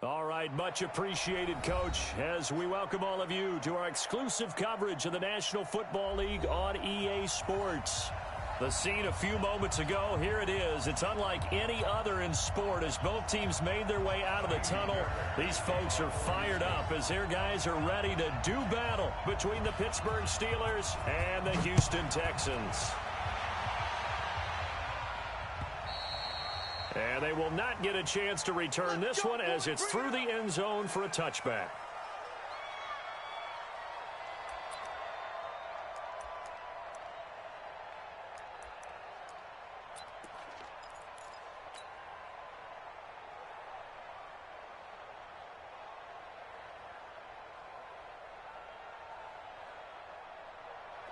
All right, much appreciated, Coach, as we welcome all of you to our exclusive coverage of the National Football League on EA Sports. The scene a few moments ago, here it is. It's unlike any other in sport as both teams made their way out of the tunnel. These folks are fired up as their guys are ready to do battle between the Pittsburgh Steelers and the Houston Texans. And they will not get a chance to return this one as it's through the end zone for a touchback.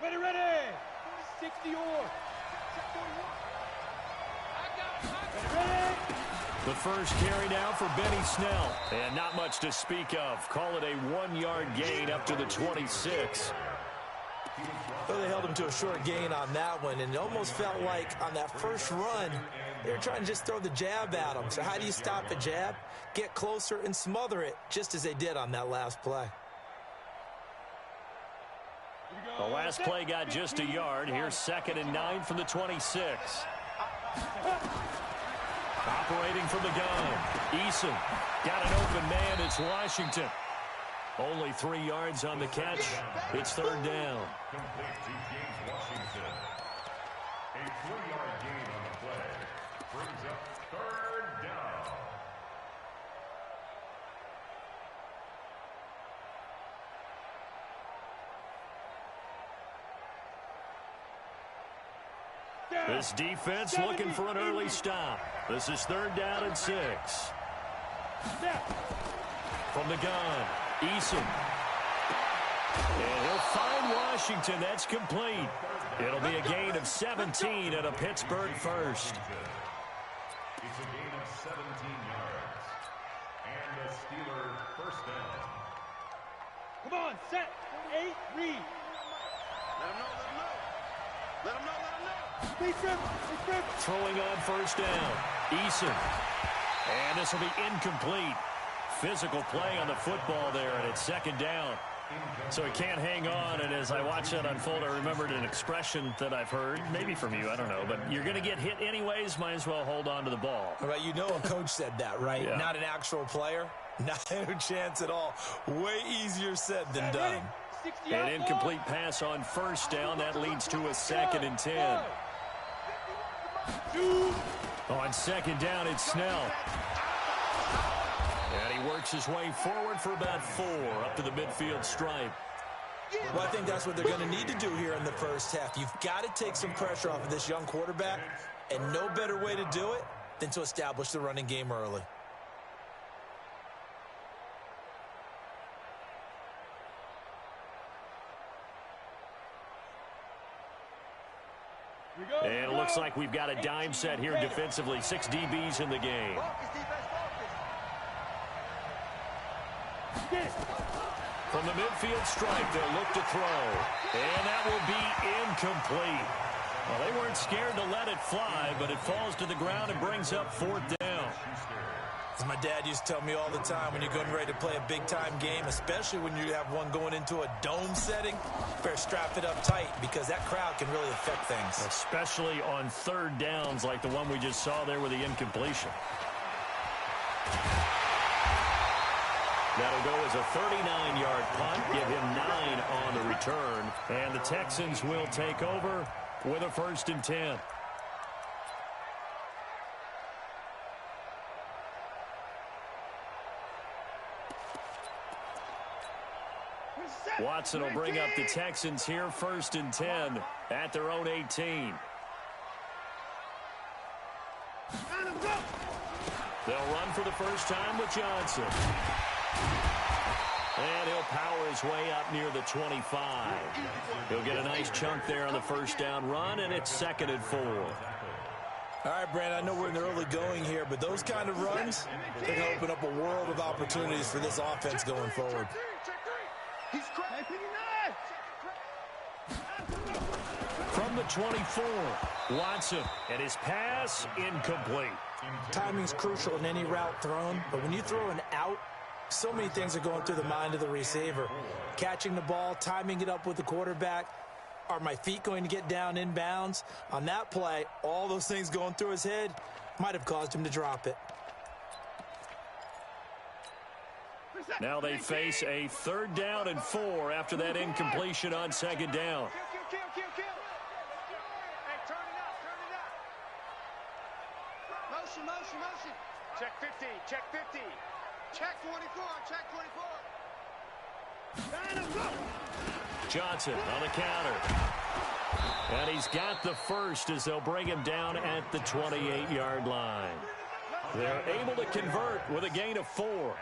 Ready. 60 or. The first carry now for Benny Snell. And not much to speak of. Call it a 1-yard gain up to the 26. Well, they held him to a short gain on that one, and it almost felt like on that first run, they were trying to just throw the jab at him. So how do you stop a jab? Get closer and smother it, just as they did on that last play. The last play got just a yard. Here's 2nd and 9 from the 26. Operating from the gun, Eason got an open man. It's Washington. Only 3 yards on the catch. It's 3rd down. Complete to James Washington. A 3-yard gain on the play brings up 3rd down. This defense looking for an early stop. This is 3rd down and 6. From the gun, Eason. And he'll find Washington. That's complete. It'll be a gain of 17 and a Pittsburgh first. It's a gain of 17 yards. And a Steeler first down. Come on, set. 8, read. Let him know. Throwing on first down, Eason. And this will be incomplete. Physical play on the football there, and it's 2nd down. So he can't hang on, and as I watch that unfold, I remembered an expression that I've heard, maybe from you, I don't know, but you're going to get hit anyways, might as well hold on to the ball. All right, you know a coach said that, right? Yeah. Not an actual player. Not a chance at all. Way easier said than done. An incomplete pass on first down. That leads to a 2nd and 10. On 2nd down, it's Snell. And he works his way forward for about 4 up to the midfield stripe. Well, I think that's what they're going to need to do here in the first half. You've got to take some pressure off of this young quarterback, and no better way to do it than to establish the running game early. And it looks like we've got a dime set here defensively. 6 DBs in the game. From the midfield stripe, they'll look to throw. And that will be incomplete. Well, they weren't scared to let it fly, but it falls to the ground and brings up 4th down. As my dad used to tell me all the time, when you're getting ready to play a big-time game, especially when you have one going into a dome setting, you better strap it up tight because that crowd can really affect things. Especially on 3rd downs like the one we just saw there with the incompletion. That'll go as a 39-yard punt, give him 9 on the return. And the Texans will take over with a 1st and 10. Watson will bring up the Texans here, 1st and 10 at their own 18. They'll run for the first time with Johnson. And he'll power his way up near the 25. He'll get a nice chunk there on the first down run, and it's 2nd and 4. All right, Brandon, I know we're in the early going here, but those kind of runs, they can open up a world of opportunities for this offense going forward. From the 24, Watson, and his pass incomplete. Timing's crucial in any route thrown, but when you throw an out, so many things are going through the mind of the receiver. Catching the ball, timing it up with the quarterback. Are my feet going to get down in bounds? On that play, all those things going through his head might have caused him to drop it. Now they face a 3rd down and 4 after that incompletion on 2nd down. Kill. Hey, turn it up. Motion. Check 50. Check 24. Johnson on the counter. And he's got the first as they'll bring him down at the 28-yard line. They're able to convert with a gain of 4.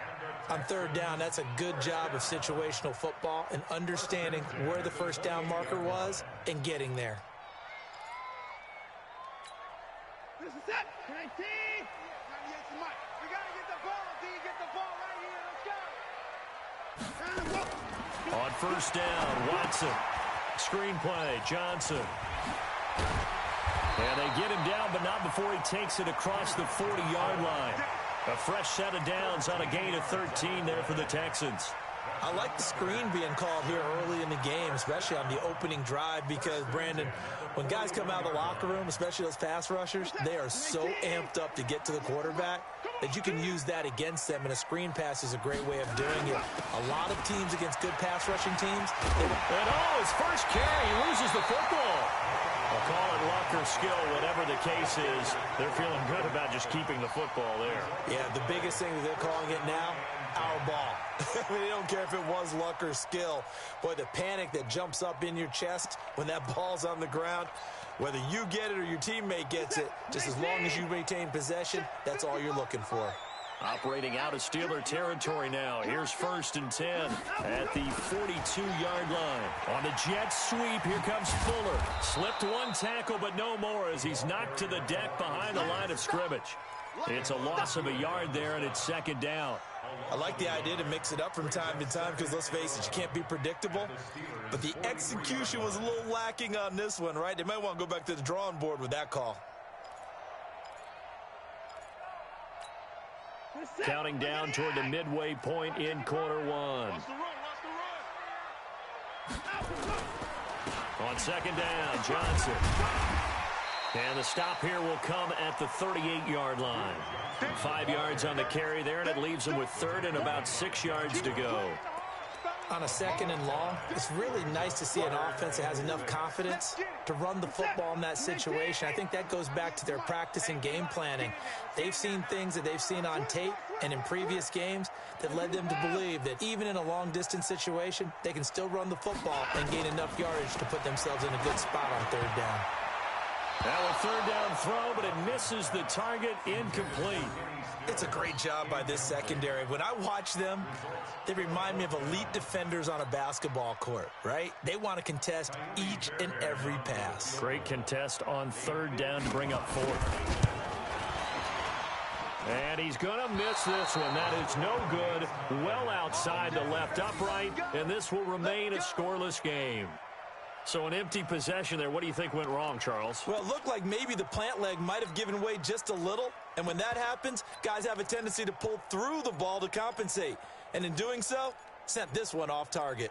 On 3rd down, that's a good job of situational football and understanding where the first down marker was and getting there. This is it. 19. We got to get the ball, D. Get the ball right here. Let's go. On 1st down, Watson. Screen play, Johnson. And they get him down, but not before he takes it across the 40-yard line. A fresh set of downs on a gain of 13 there for the Texans. I like the screen being called here early in the game, especially on the opening drive, because, Brandon, when guys come out of the locker room, especially those pass rushers, they are so amped up to get to the quarterback that you can use that against them, and a screen pass is a great way of doing it. A lot of teams against good pass rushing teams. His first carry, he loses the football. I'll call it luck or skill, whatever the case is. They're feeling good about just keeping the football there. Yeah, the biggest thing that they're calling it now, our ball. They don't care if it was luck or skill. Boy, the panic that jumps up in your chest when that ball's on the ground, whether you get it or your teammate gets it, just as long as you maintain possession, that's all you're looking for. Operating out of Steeler territory now. Here's 1st and 10 at the 42-yard line. On the jet sweep, here comes Fuller. Slipped one tackle, but no more as he's knocked to the deck behind the line of scrimmage. It's a loss of a yard there, and it's 2nd down. I like the idea to mix it up from time to time because, let's face it, you can't be predictable. But the execution was a little lacking on this one, right? They might want to go back to the drawing board with that call. Counting down toward the midway point in quarter 1. On 2nd down, Johnson. And the stop here will come at the 38-yard line. 5 yards on the carry there, and it leaves them with 3rd and about 6 yards to go. On a 2nd and long, it's really nice to see an offense that has enough confidence to run the football in that situation. I think that goes back to their practice and game planning. They've seen things that they've seen on tape and in previous games that led them to believe that even in a long-distance situation, they can still run the football and gain enough yardage to put themselves in a good spot on 3rd down. Now a 3rd down throw, but it misses the target, incomplete. It's a great job by this secondary. When I watch them, they remind me of elite defenders on a basketball court, right? They want to contest each and every pass. Great contest on 3rd down to bring up 4th. And he's going to miss this one. That is no good. Well outside the left upright, and this will remain a scoreless game. So an empty possession there. What do you think went wrong, Charles? Well, it looked like maybe the plant leg might have given way just a little. And when that happens, guys have a tendency to pull through the ball to compensate. And in doing so, sent this one off target.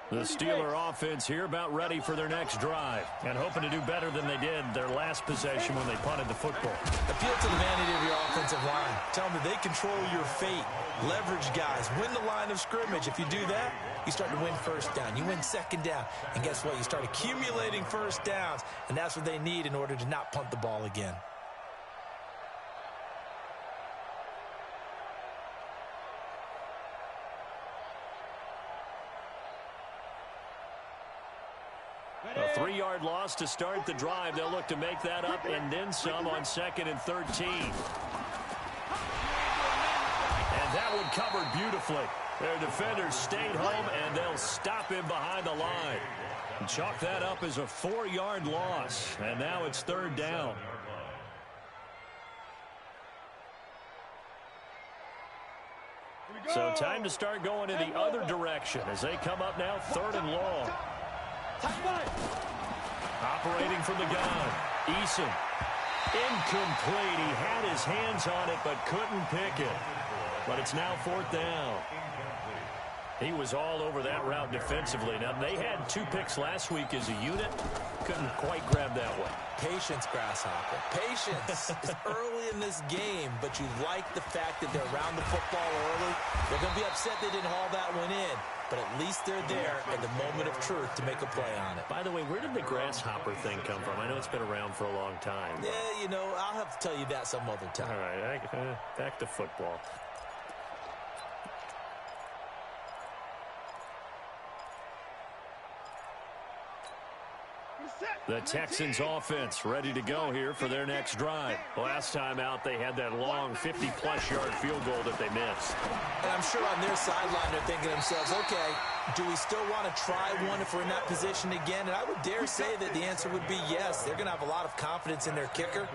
The Steeler offense here about ready for their next drive and hoping to do better than they did their last possession when they punted the football. Appeal to the vanity of your offensive line. Tell them that they control your fate. Leverage guys. Win the line of scrimmage. If you do that, you start to win 1st down. You win 2nd down. And guess what? You start accumulating 1st downs, and that's what they need in order to not punt the ball again. A 3-yard loss to start the drive. They'll look to make that up and then some on 2nd and 13. And that one covered beautifully. Their defenders stayed home, and they'll stop him behind the line. And chalk that up as a 4-yard loss. And now it's 3rd down. So time to start going in the other direction as they come up now 3rd and long. Operating from the gun. Eason. Incomplete. He had his hands on it but couldn't pick it. But it's now 4th down. He was all over that route defensively. Now, they had 2 picks last week as a unit. Couldn't quite grab that one. Patience, Grasshopper. Patience. It's early in this game, but you like the fact that they're around the football early. They're going to be upset they didn't haul that one in, but at least they're there at the moment of truth to make a play on it. By the way, where did the grasshopper thing come from? I know it's been around for a long time. Yeah, you know, I'll have to tell you that some other time. All right, back to football. The Texans offense ready to go here for their next drive. Last time out, they had that long 50-plus yard field goal that they missed. And I'm sure on their sideline they're thinking to themselves, okay, do we still want to try one if we're in that position again? And I would dare say that the answer would be yes. They're going to have a lot of confidence in their kicker.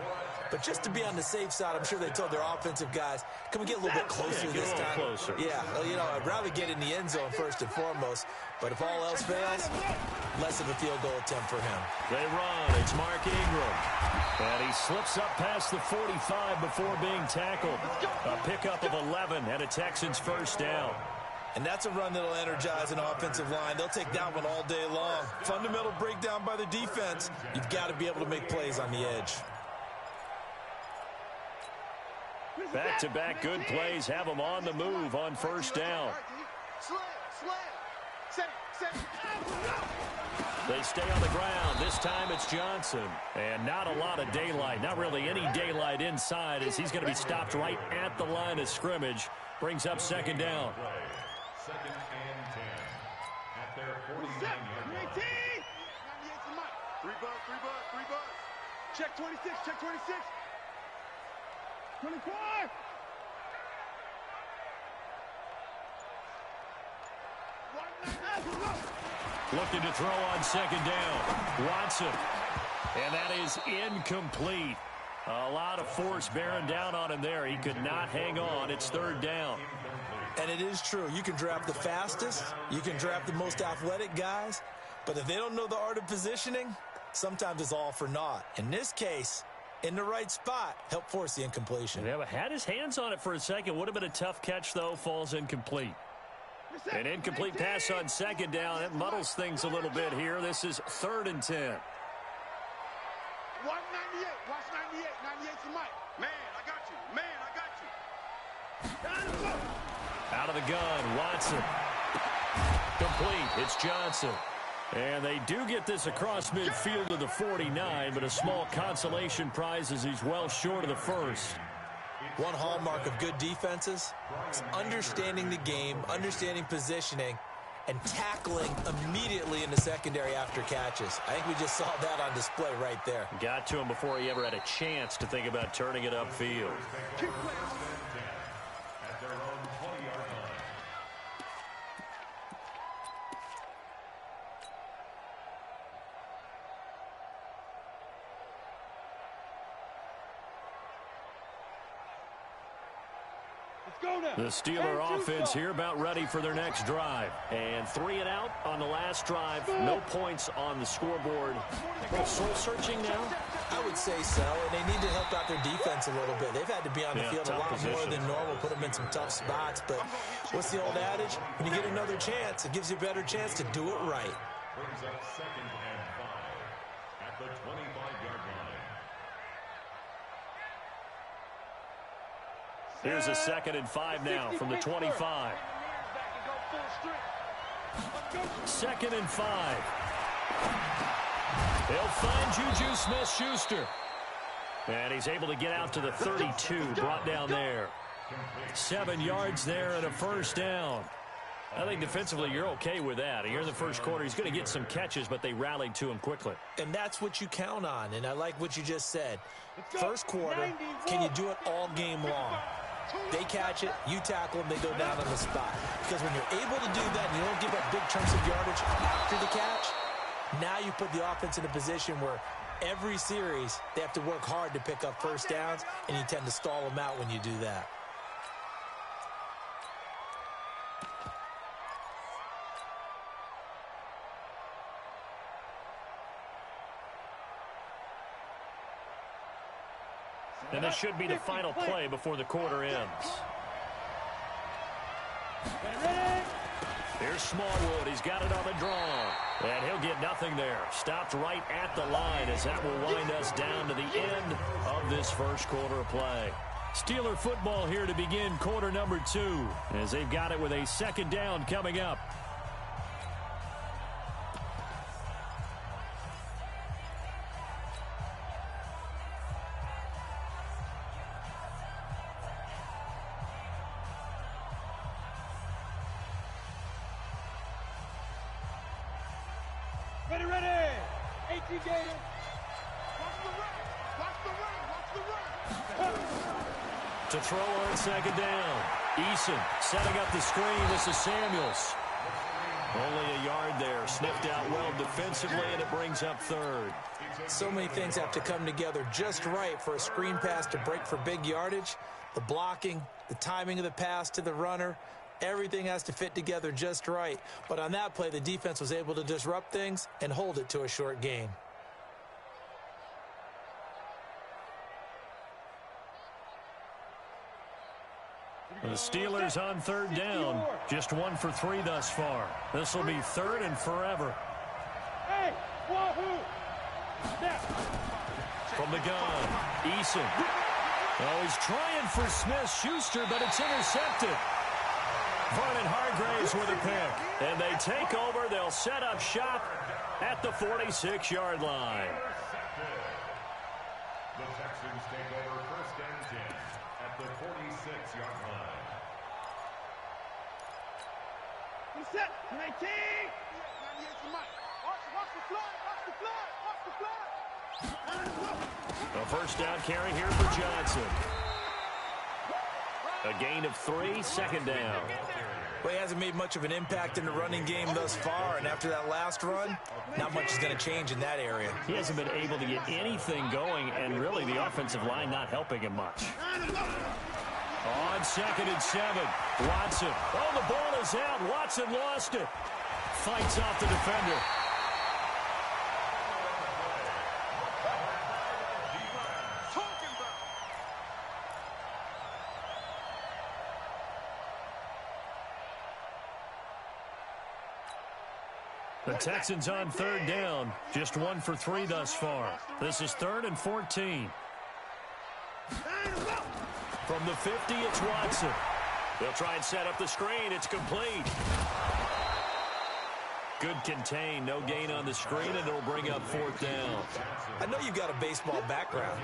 But just to be on the safe side, I'm sure they told their offensive guys, can we get a little bit closer this time? Closer. Yeah, well, you know, I'd rather get in the end zone first and foremost. But if all else fails, less of a field goal attempt for him. They run. It's Mark Ingram. And he slips up past the 45 before being tackled. A pickup of 11 and a Texans first down. And that's a run that'll energize an offensive line. They'll take that one all day long. Fundamental breakdown by the defense. You've got to be able to make plays on the edge. Back-to-back good plays have them on the move on first down. They stay on the ground. This time it's Johnson. And not a lot of daylight. Not really any daylight inside as he's going to be stopped right at the line of scrimmage. Brings up 2nd down. 2nd and 10 at their 49-yard line. 3 buzz. Check 26, check 26. 24. Looking to throw on 2nd down. Watson. And that is incomplete. A lot of force bearing down on him there. He could not hang on. It's 3rd down. And it is true. You can draft the fastest. You can draft the most athletic guys. But if they don't know the art of positioning, sometimes it's all for naught. In this case, in the right spot, help force the incompletion. Yeah, but had his hands on it for a second. Would have been a tough catch, though. Falls incomplete. An incomplete pass on 2nd down. It muddles things a little bit here. This is 3rd and 10. 198. Watch 98. 98's the mic. Man, I got you. Out of the gun, Watson. Complete. It's Johnson. And they do get this across midfield to the 49, but a small consolation prize as he's well short of the first. One hallmark of good defenses is understanding the game, understanding positioning, and tackling immediately in the secondary after catches. I think we just saw that on display right there. Got to him before he ever had a chance to think about turning it upfield. At their own 20-yard line. The Steeler offense here about ready for their next drive. And 3 and out on the last drive. No points on the scoreboard. Soul searching now? I would say so, and they need to help out their defense a little bit. They've had to be on the field a lot more than normal, put them in some tough spots. But what's the old adage? When you get another chance, it gives you a better chance to do it right. Brings up 2nd and 5 at the 25-yard line. Here's a 2nd and 5 now from the 25. 2nd and 5. He'll find Juju Smith-Schuster. And he's able to get out to the 32, brought down there. 7 yards there and a first down. I think defensively you're okay with that. Here in the first quarter, he's going to get some catches, but they rallied to him quickly. And that's what you count on, and I like what you just said. First quarter, can you do it all game long? They catch it, you tackle them, they go down on the spot. Because when you're able to do that and you don't give up big chunks of yardage after the catch, now you put the offense in a position where every series they have to work hard to pick up first downs, and you tend to stall them out when you do that. And this should be the final play before the quarter ends. Here's Smallwood. He's got it on the draw. And he'll get nothing there. Stopped right at the line as that will wind us down to the end of this first quarter of play. Steeler football here to begin quarter number 2 as they've got it with a second down coming up. Ready, ready. 18 Gators. Watch the run. Watch the run. Watch the run. To throw on second down. Eason setting up the screen. This is Samuels. Only a yard there. Sniffed out well defensively, and it brings up third. So many things have to come together just right for a screen pass to break for big yardage. The blocking, the timing of the pass to the runner, everything has to fit together just right. But on that play, the defense was able to disrupt things and hold it to a short gain. The Steelers on third down. Just 1 for 3 thus far. This will be third and forever. Hey, wahoo! Snap. From the gun, Eason. Oh, he's trying for Smith-Schuster, but it's intercepted. Vernon Hargraves with a pick. And they take over. They'll set up shop at the 46-yard line. The Texans take over first and 10 at the 46-yard line. Set. 19. 98 to Mike. Watch the flood. Watch the flood. Watch the flood. A first down carry here for Johnson. A gain of 3, second down. Well, he hasn't made much of an impact in the running game thus far, and after that last run, not much is going to change in that area. He hasn't been able to get anything going, and really the offensive line not helping him much. On second and 7, Watson. Oh, the ball is out. Watson lost it. Fights off the defender. The Texans on third down. Just 1 for 3 thus far. This is 3rd and 14. From the 50, it's Watson. They'll try and set up the screen. It's complete. Good contain. No gain on the screen, and it'll bring up 4th down. I know you've got a baseball background,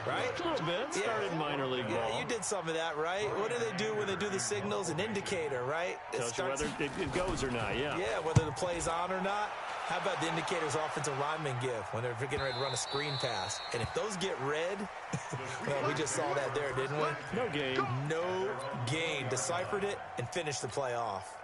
right? A little bit. Started minor league ball. Yeah, you did some of that, right? What do they do when they do the signals? An indicator, right? Tells you whether it goes or not, yeah. Yeah, whether the play's on or not. How about the indicators offensive linemen give when they're getting ready to run a screen pass? And if those get red, well, we just saw that there, didn't we? No gain. No gain. Deciphered it and finished the play off.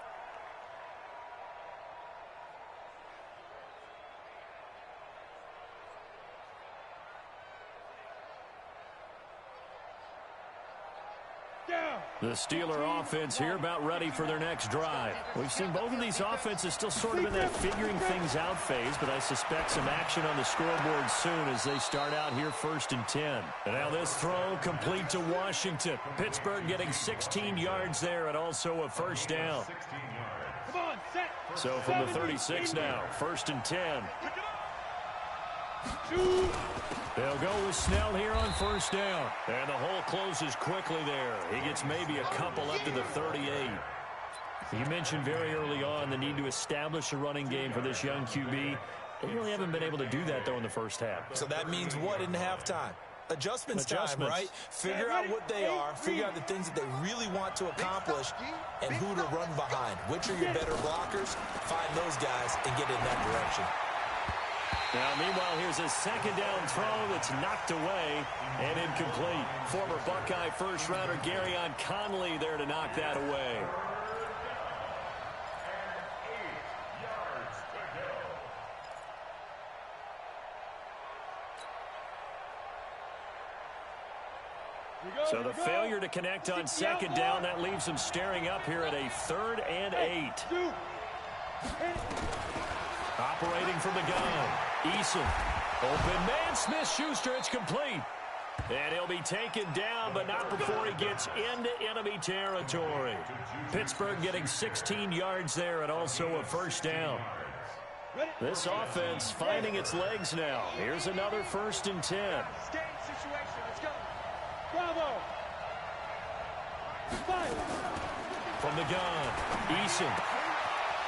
The Steeler offense here about ready for their next drive. We've seen both of these offenses still sort of in that figuring things out phase, but I suspect some action on the scoreboard soon as they start out here 1st and 10. And now this throw complete to Washington. Pittsburgh getting 16 yards there and also a first down. Come on, set. So from the 36 now, 1st and 10. They'll go with Snell here on first down. And the hole closes quickly there. He gets maybe a couple up to the 38. You mentioned very early on the need to establish a running game for this young QB. They really haven't been able to do that, though, in the first half. So that means what in halftime? Adjustments time, right? Figure out what they are, figure out the things that they really want to accomplish, and who to run behind. Which are your better blockers? Find those guys and get in that direction. Now, meanwhile, here's a second down throw that's knocked away and incomplete. Former Buckeye first-rounder Garyon Conley there to knock that away. So the failure to connect on second down, that leaves them staring up here at a 3rd and 8. Operating from the gun, Eason. Open man, Smith-Schuster, it's complete. And he'll be taken down, but not before he gets into enemy territory. Pittsburgh getting 16 yards there and also a first down. This offense finding its legs now. Here's another 1st and 10. Bravo! From the gun, Eason.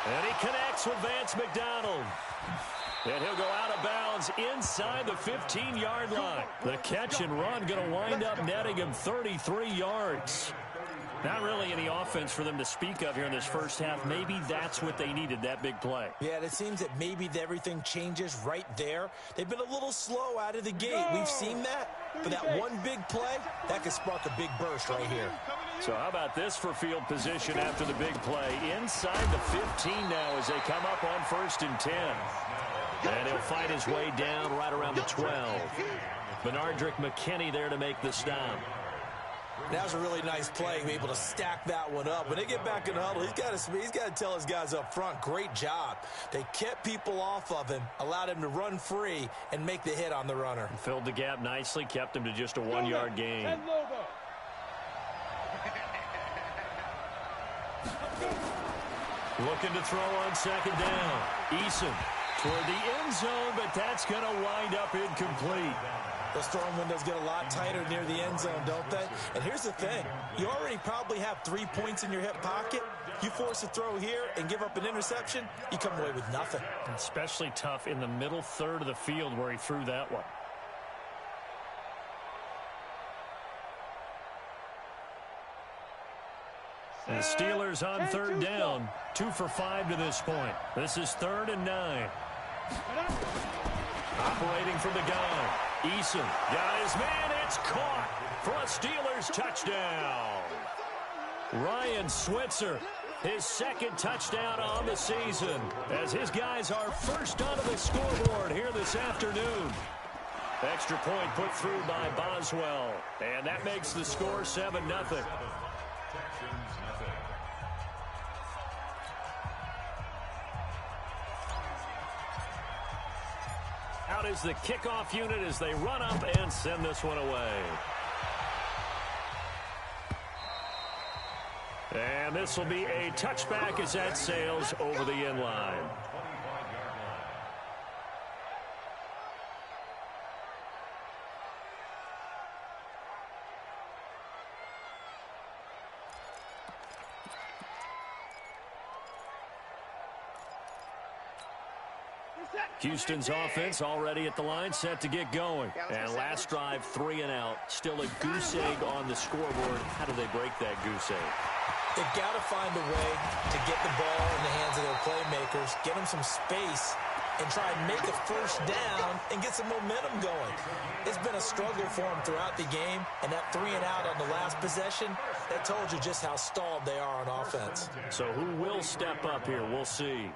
And he connects with Vance McDonald. And he'll go out of bounds inside the 15-yard line. The catch and run going to wind up netting him 33 yards. Not really any offense for them to speak of here in this first half. Maybe that's what they needed, that big play. Yeah, it seems that maybe everything changes right there. They've been a little slow out of the gate. We've seen that. But that one big play, that could spark a big burst right here. So how about this for field position after the big play? Inside the 15 now as they come up on 1st and 10. And he'll fight his way down right around the 12. Benardrick McKinney there to make the stop. That was a really nice play, able to stack that one up. When they get back in the huddle, he's got to tell his guys up front, great job. They kept people off of him, allowed him to run free, and make the hit on the runner. Filled the gap nicely, kept him to just a 1-yard gain. Looking to throw on second down. Eason toward the end zone, but that's going to wind up incomplete. Those throwing windows get a lot tighter near the end zone, don't they? And here's the thing. You already probably have 3 points in your hip pocket. You force a throw here and give up an interception, you come away with nothing. Especially tough in the middle third of the field where he threw that one. And the Steelers on 3rd down. 2 for 5 to this point. This is 3rd and 9. Operating from the gun. Eason got his man. It's caught for a Steelers touchdown. Ryan Switzer, his 2nd touchdown on the season, as his guys are first onto the scoreboard here this afternoon. Extra point put through by Boswell, and that makes the score 7-0. Out is the kickoff unit as they run up and send this one away. And this will be a touchback as that sails over the end line. Houston's offense already at the line, set to get going. And last drive, 3 and out. Still a goose egg on the scoreboard. How do they break that goose egg? They've got to find a way to get the ball in the hands of their playmakers, get them some space, and try and make a first down and get some momentum going. It's been a struggle for them throughout the game, and that 3 and out on the last possession, that told you just how stalled they are on offense. So who will step up here? We'll see.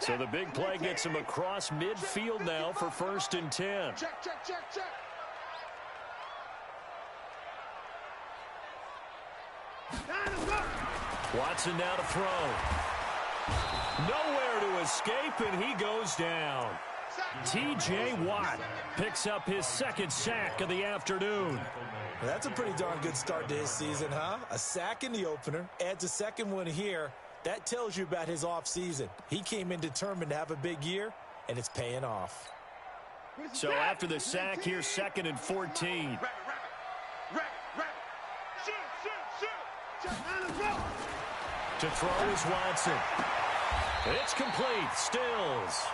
So the big play gets him across midfield now for 1st and 10. Check, check, check, check. Watson now to throw. Nowhere to escape, and he goes down. T.J. Watt picks up his 2nd sack of the afternoon. That's a pretty darn good start to his season, huh? A sack in the opener, adds a 2nd one here. That tells you about his offseason. He came in determined to have a big year, and it's paying off. So after the sack, here's 2nd and 14. To throw is Watson. It's complete. Stills.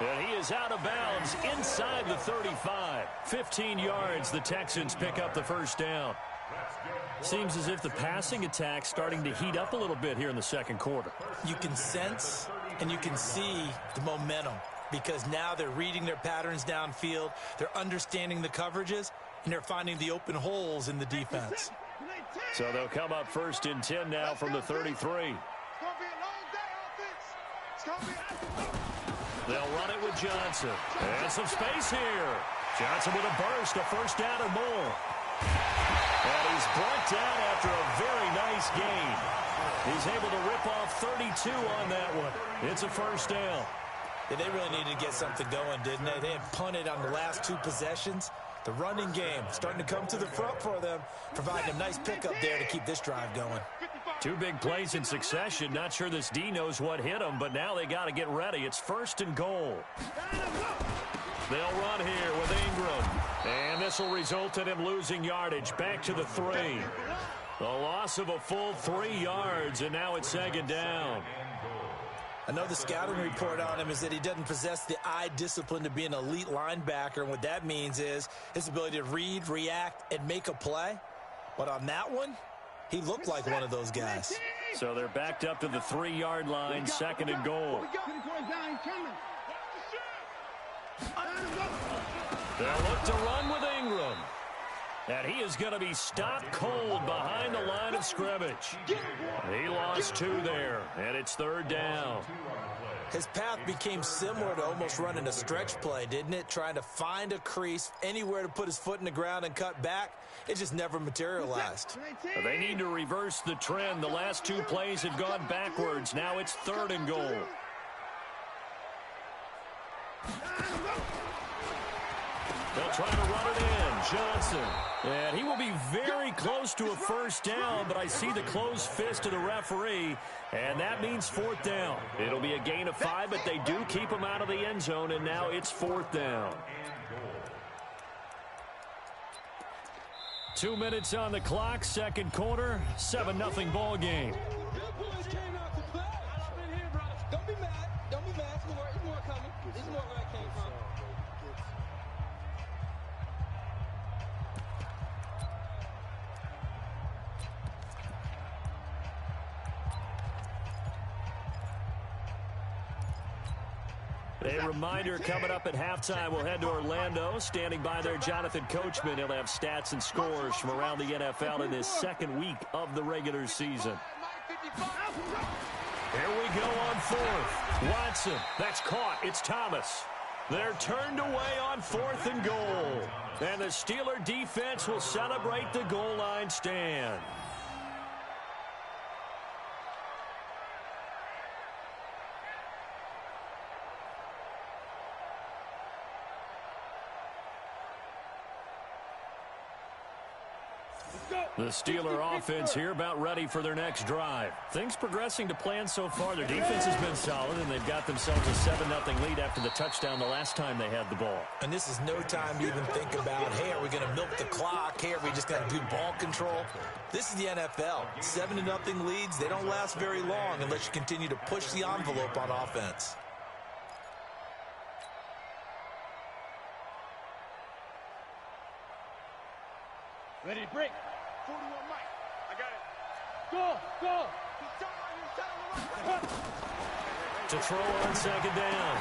And he is out of bounds inside the 35. 15 yards. The Texans pick up the first down. Seems as if the passing attack's starting to heat up a little bit here in the 2nd quarter. You can sense and you can see the momentum. because now they're reading their patterns downfield, they're understanding the coverages, and they're finding the open holes in the defense. So they'll come up 1st and 10 now from the 33. It's going to be a long day, offense. It's going to be They'll run it with Johnson. And some space here. Johnson with a burst, a first down and more. And he's brought down after a very nice gain. He's able to rip off 32 on that one. It's a first down. Yeah, they really needed to get something going, didn't they? They had punted on the last 2 possessions. The running game starting to come to the front for them, providing a nice pickup there to keep this drive going. 2 big plays in succession. Not sure this D knows what hit them, but now they got to get ready. It's 1st and goal. They'll run here with Ingram. And this will result in him losing yardage. Back to the 3. A loss of a full 3 yards, and now it's 2nd down. I know the scouting report on him is that he doesn't possess the eye discipline to be an elite linebacker. And what that means is his ability to read, react, and make a play. But on that one, he looked like one of those guys. So they're backed up to the 3-yard line, 2nd and goal. They'll look to run with Ingram. And he is going to be stopped cold behind the line of scrimmage. He lost 2 there, and it's 3rd down. His path became similar to almost running a stretch play, didn't it? Trying to find a crease, anywhere to put his foot in the ground and cut back. It just never materialized. They need to reverse the trend. The last 2 plays have gone backwards. Now it's 3rd and goal. They'll try to run it in. Johnson. And he will be very close to a first down, but I see the closed fist of the referee, and that means 4th down. It'll be a gain of 5, but they do keep him out of the end zone, and now it's 4th down. 2 minutes on the clock, 2nd quarter, 7-0 ball game. Don't be mad. Don't be mad. There's more coming. There's more where I came from. A reminder coming up at halftime. We'll head to Orlando. Standing by there, Jonathan Coachman. He'll have stats and scores from around the NFL in this 2nd week of the regular season. Here we go on 4th. Watson. That's caught. It's Thomas. They're turned away on 4th and goal. And the Steeler defense will celebrate the goal line stand. The Steeler offense here about ready for their next drive. Things progressing to plan so far. Their defense has been solid, and they've got themselves a 7-0 lead after the touchdown the last time they had the ball. And this is no time to even think about, hey, are we going to milk the clock? Hey, are we just going to do ball control? This is the NFL. 7-0 leads, they don't last very long unless you continue to push the envelope on offense. Ready to break. 41 Mike. I got it. Go, go. To throw on 2nd down.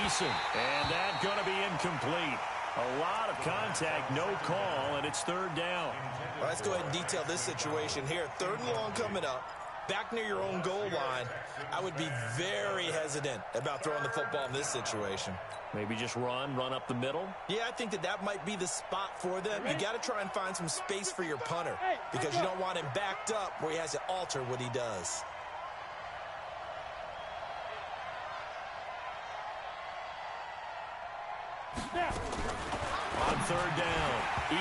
Eason. And that's going to be incomplete. A lot of contact, no call, and it's 3rd down. Well, let's go ahead and detail this situation here. 3rd and long coming up. Back near your own goal line. I would be very hesitant about throwing the football in this situation. Maybe just run up the middle? Yeah, I think that might be the spot for them. You got to try and find some space for your punter because you don't want him backed up where he has to alter what he does. On 3rd down,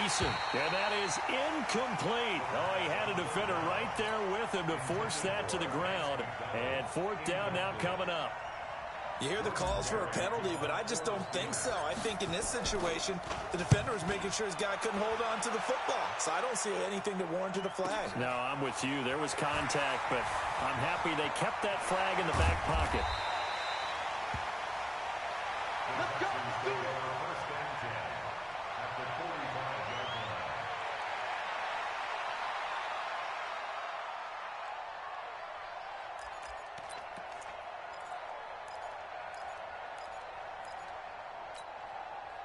Eason. And that is incomplete. Oh, he had a defender right there with him to force that to the ground. And 4th down now coming up. You hear the calls for a penalty, but I just don't think so. I think in this situation, the defender was making sure his guy couldn't hold on to the football. So I don't see anything that warranted a flag. No, I'm with you. There was contact, but I'm happy they kept that flag in the back pocket. Let's go. Do it.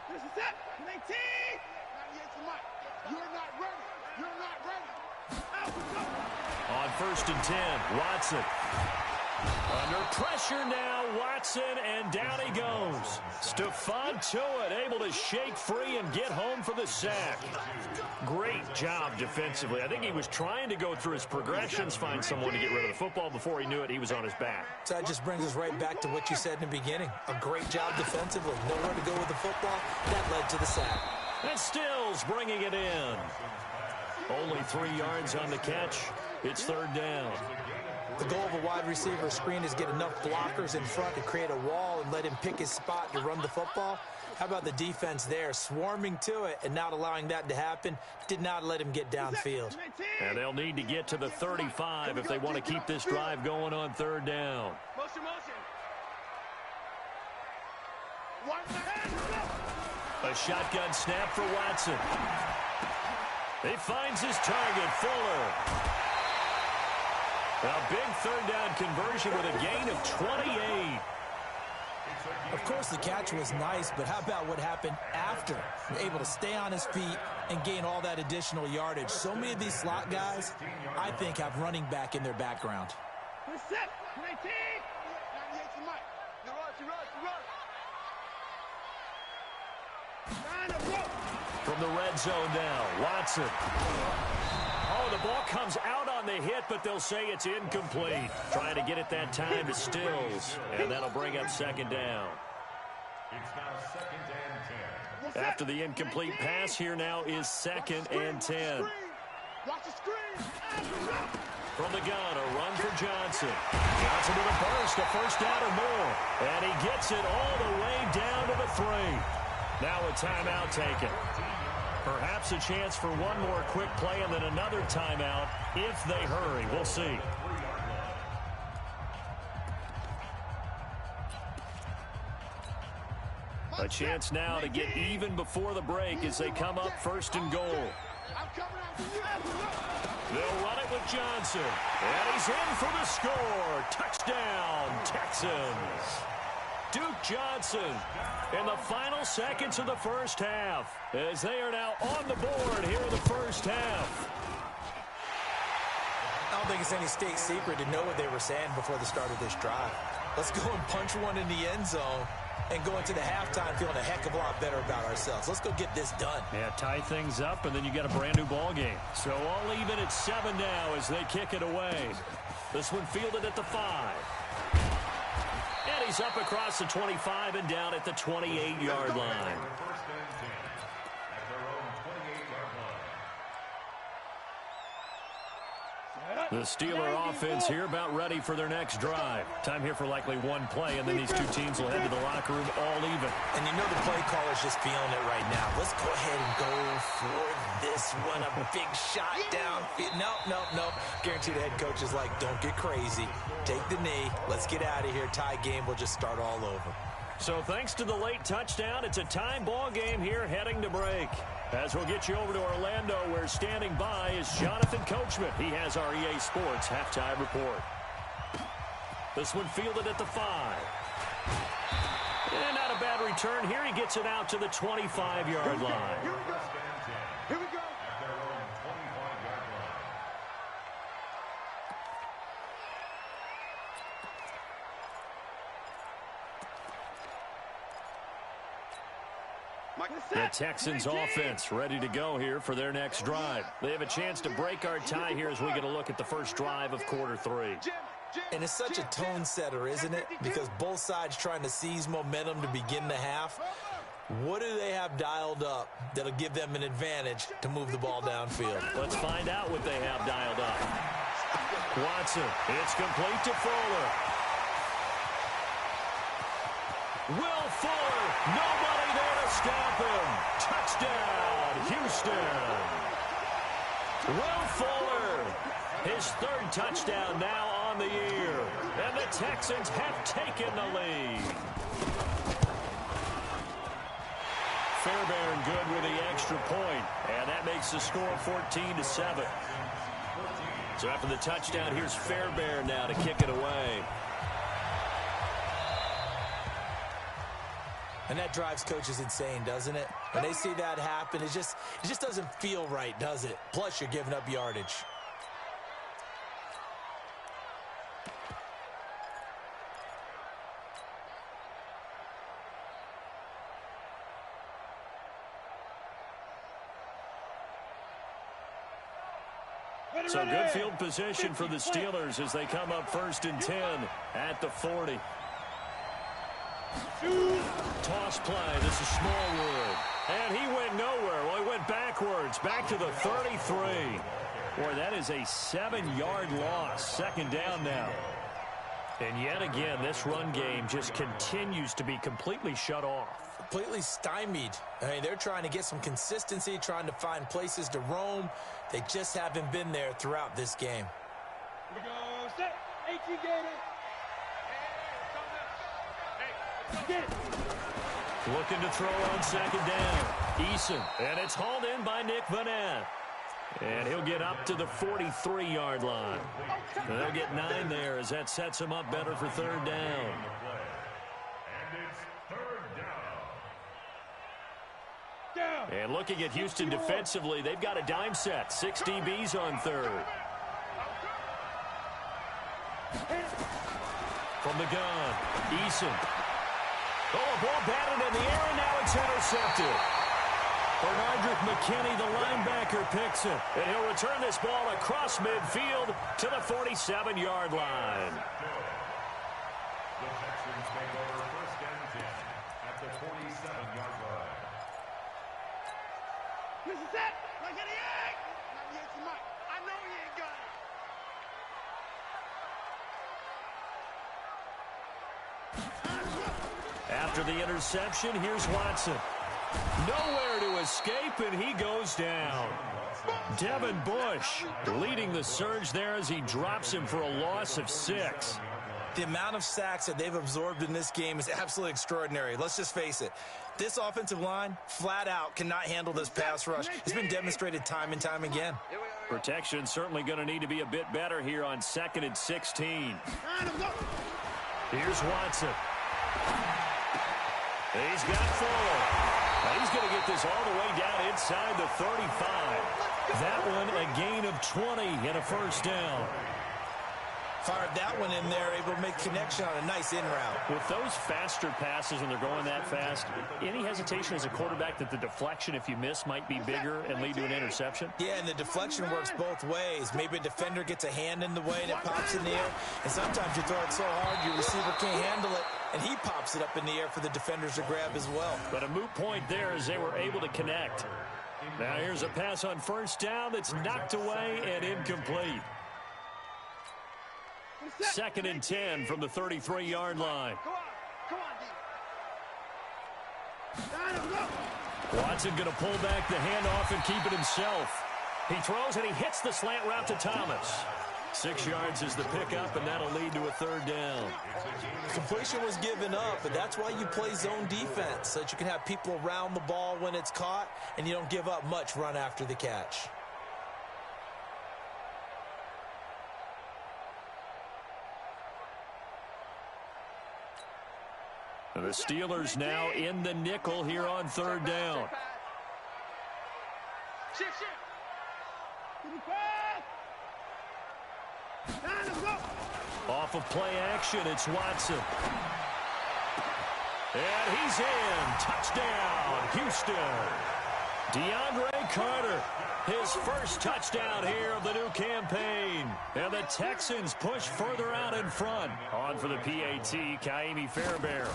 This is it. 19. 98 to Mike. You're not ready. You're not ready. On 1st and 10, Watson. Under pressure now, Watson, and down he goes. Stephon Tuitt able to shake free and get home for the sack. Great job defensively. I think he was trying to go through his progressions, find someone to get rid of the football. Before he knew it, he was on his back. So that just brings us right back to what you said in the beginning. A great job defensively. Nowhere to go with the football. That led to the sack. And Stills bringing it in. Only 3 yards on the catch. It's 3rd down. The goal of a wide receiver screen is get enough blockers in front to create a wall and let him pick his spot to run the football. How about the defense there, swarming to it and not allowing that to happen? Did not let him get downfield. And they'll need to get to the 35 if they want to keep this drive going on 3rd down. Motion. A shotgun snap for Watson. He finds his target, Fuller. A big 3rd down conversion with a gain of 28. Of course, the catch was nice, but how about what happened after? Able to stay on his feet and gain all that additional yardage. So many of these slot guys, I think, have running back in their background. Set. 19. 98 to Mike. You rush. From the red zone now, Watson. Oh, the ball comes out on the hit, but they'll say it's incomplete. Trying to get it that time to Stills, and that'll bring up 2nd down. It's now 2nd and 10. After the incomplete pass, here now is 2nd and 10. Watch the screen. From the gun, a run for Johnson. Johnson with a burst, a 1st down or more. And he gets it all the way down to the 3. Now a timeout taken. Perhaps a chance for one more quick play and then another timeout if they hurry. We'll see. A chance now to get even before the break as they come up 1st and goal. They'll run it with Johnson. And he's in for the score. Touchdown, Texans. Duke Johnson in the final seconds of the 1st half as they are now on the board here in the 1st half. I don't think it's any state secret to know what they were saying before the start of this drive. Let's go and punch one in the end zone and go into the halftime feeling a heck of a lot better about ourselves. Let's go get this done. Yeah, tie things up, and then you got a brand new ball game. So all even at 7 now as they kick it away. This one fielded at the 5. And he's up across the 25 and down at the 28-yard line. The Steeler offense here about ready for their next drive. Time here for likely one play, and then these two teams will head to the locker room all even. And you know the play caller's just feeling it right now. Let's go ahead and go for this one. A big shot down. Nope. Guarantee the head coach is like, don't get crazy. Take the knee. Let's get out of here. Tie game. We'll just start all over. So thanks to the late touchdown, it's a time ball game here heading to break. As we'll get you over to Orlando, where standing by is Jonathan Coachman. He has our EA Sports halftime report. This one fielded at the 5. And not a bad return here. He gets it out to the 25-yard line. Here we go. The Texans offense ready to go here for their next drive. They have a chance to break our tie here as we get a look at the first drive of quarter 3. And it's such a tone setter, isn't it? Because both sides trying to seize momentum to begin the half. What do they have dialed up that'll give them an advantage to move the ball downfield? Let's find out what they have dialed up. Watson, it's complete to Fuller. Will Fuller, nobody there to stop him. Touchdown, Houston. Will Fuller, his 3rd touchdown now on the year. And the Texans have taken the lead. Fairbairn good with the extra point, and that makes the score 14-7. So after the touchdown, here's Fairbairn now to kick it away. And that drives coaches insane, doesn't it? When they see that happen, it just doesn't feel right, does it? Plus, you're giving up yardage. So good field position for the Steelers as they come up 1st and 10 at the 40. Toss play. This is Smallwood. And he went nowhere. Well, he went backwards. Back to the 33. Boy, that is a 7-yard loss. 2nd down now. And yet again, this run game just continues to be completely shut off. Completely stymied. I mean, they're trying to get some consistency, trying to find places to roam. They just haven't been there throughout this game. Here we go. Set. 18 Gator. Get it. Looking to throw on 2nd down. Eason. And it's hauled in by Nick Vanette. And he'll get up to the 43-yard line. And they'll get 9 there as that sets him up better for 3rd down. And looking at Houston defensively, they've got a dime set. 6 DBs on 3rd. From the gun, Eason. Oh, a ball batted in the air, and now it's intercepted. Bernardrick McKinney, the linebacker, picks it. And he'll return this ball across midfield to the 47-yard line. The Texans take over 1st and 10 at the 47-yard line. This is it. Like it ain't. Not yet tonight. I know he ain't got it. After the interception, here's Watson. Nowhere to escape, and he goes down. Devin Bush leading the surge there as he drops him for a loss of 6. The amount of sacks that they've absorbed in this game is absolutely extraordinary. Let's just face it. This offensive line, flat out, cannot handle this pass rush. It's been demonstrated time and time again. Protection certainly going to need to be a bit better here on 2nd and 16. Here's Watson. He's got Fuller. He's going to get this all the way down inside the 35. That one a gain of 20 and a 1st down. Fired that one in there, able to make connection on a nice in route. With those faster passes when they're going that fast, any hesitation as a quarterback that the deflection, if you miss, might be bigger and lead to an interception? Yeah, and the deflection works both ways. Maybe a defender gets a hand in the way and it pops in the air. And sometimes you throw it so hard your receiver can't handle it, and he pops it up in the air for the defenders to grab as well. But a moot point there as they were able to connect. Now here's a pass on 1st down that's knocked away and incomplete. 2nd and 10 from the 33-yard line. Watson going to pull back the handoff and keep it himself. He throws and he hits the slant route to Thomas. 6 yards is the pickup, and that'll lead to a 3rd down. Completion was given up, but that's why you play zone defense, so that you can have people around the ball when it's caught, and you don't give up much run after the catch. The Steelers now in the nickel here on 3rd down. Off of play action, it's Watson. And he's in. Touchdown, Houston. DeAndre Carter, his first touchdown here of the new campaign. And the Texans push further out in front. On for the PAT, Kaimi Fairbairn.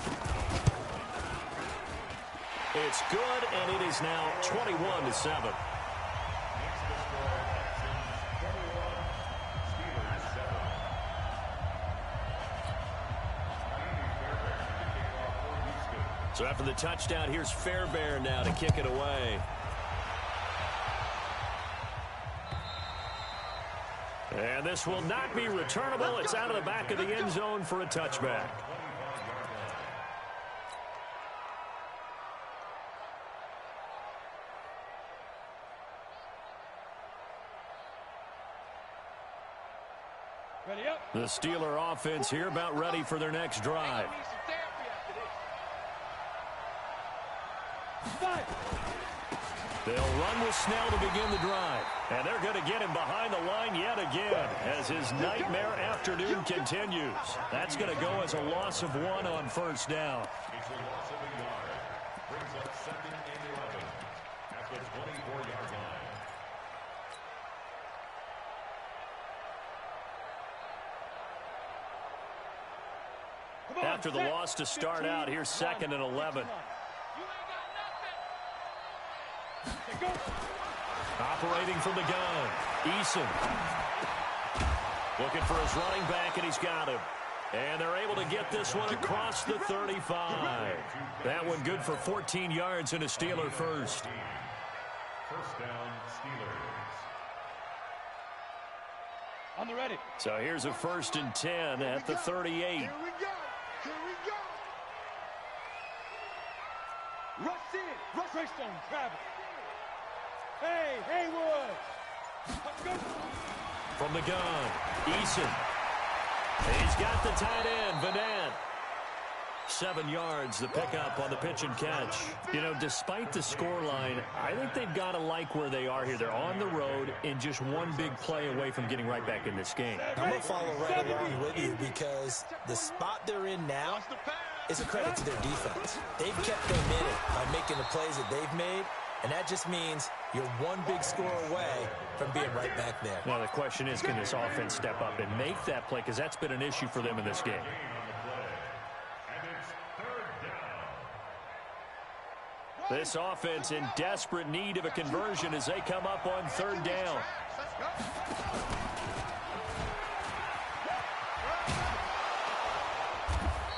It's good, and it is now 21-7. So after the touchdown, here's Fairbairn now to kick it away. And this will not be returnable. It's out of the back of the end zone for a touchback. Ready up. The Steeler offense here about ready for their next drive. They'll run with Snell to begin the drive. And they're going to get him behind the line yet again as his nightmare afternoon continues. That's going to go as a loss of 1 on first down. It's a loss of a yard. Brings up 2nd and 11 at the 24-yard line. After the loss to start out, here's 2nd and 11. Operating from the gun, Eason. Looking for his running back, and he's got him. And they're able to get this one across the 35. That one good for 14 yards and a Steeler first. First down, Steelers. On the ready. So here's a 1st and 10 at the 38. Here we go. Here we go. Rush in. Rush Raystone. Travis. Hey, Haywood. Let's go. From the gun, Eason. He's got the tight end, Vanant. 7 yards, the pickup on the pitch and catch. You know, despite the scoreline, I think they've got to like where they are here. They're on the road and just one big play away from getting right back in this game. I'm going to follow right along with you because the spot they're in now is a credit to their defense. They've kept them in it by making the plays that they've made, and that just means you're one big score away from being right back there. Now, the question is, can this offense step up and make that play? Because that's been an issue for them in this game. This offense in desperate need of a conversion as they come up on 3rd down.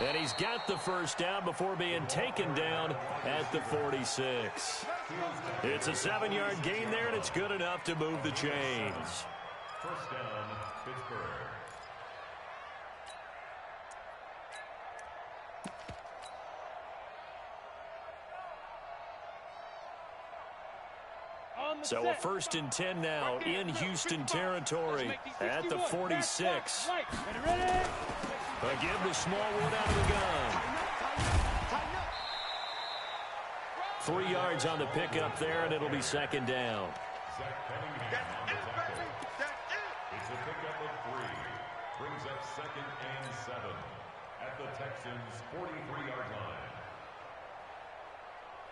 And he's got the first down before being taken down at the 46. It's a 7-yard gain there, and it's good enough to move the chains. First down, Pittsburgh. So a 1st and 10 now in Houston territory at the 46. Again, the Smallwood out of the gun. 3 yards on the pickup there, and it'll be 2nd down. It's a pickup of 3. Brings up 2nd and 7 at the Texans' 43-yard line.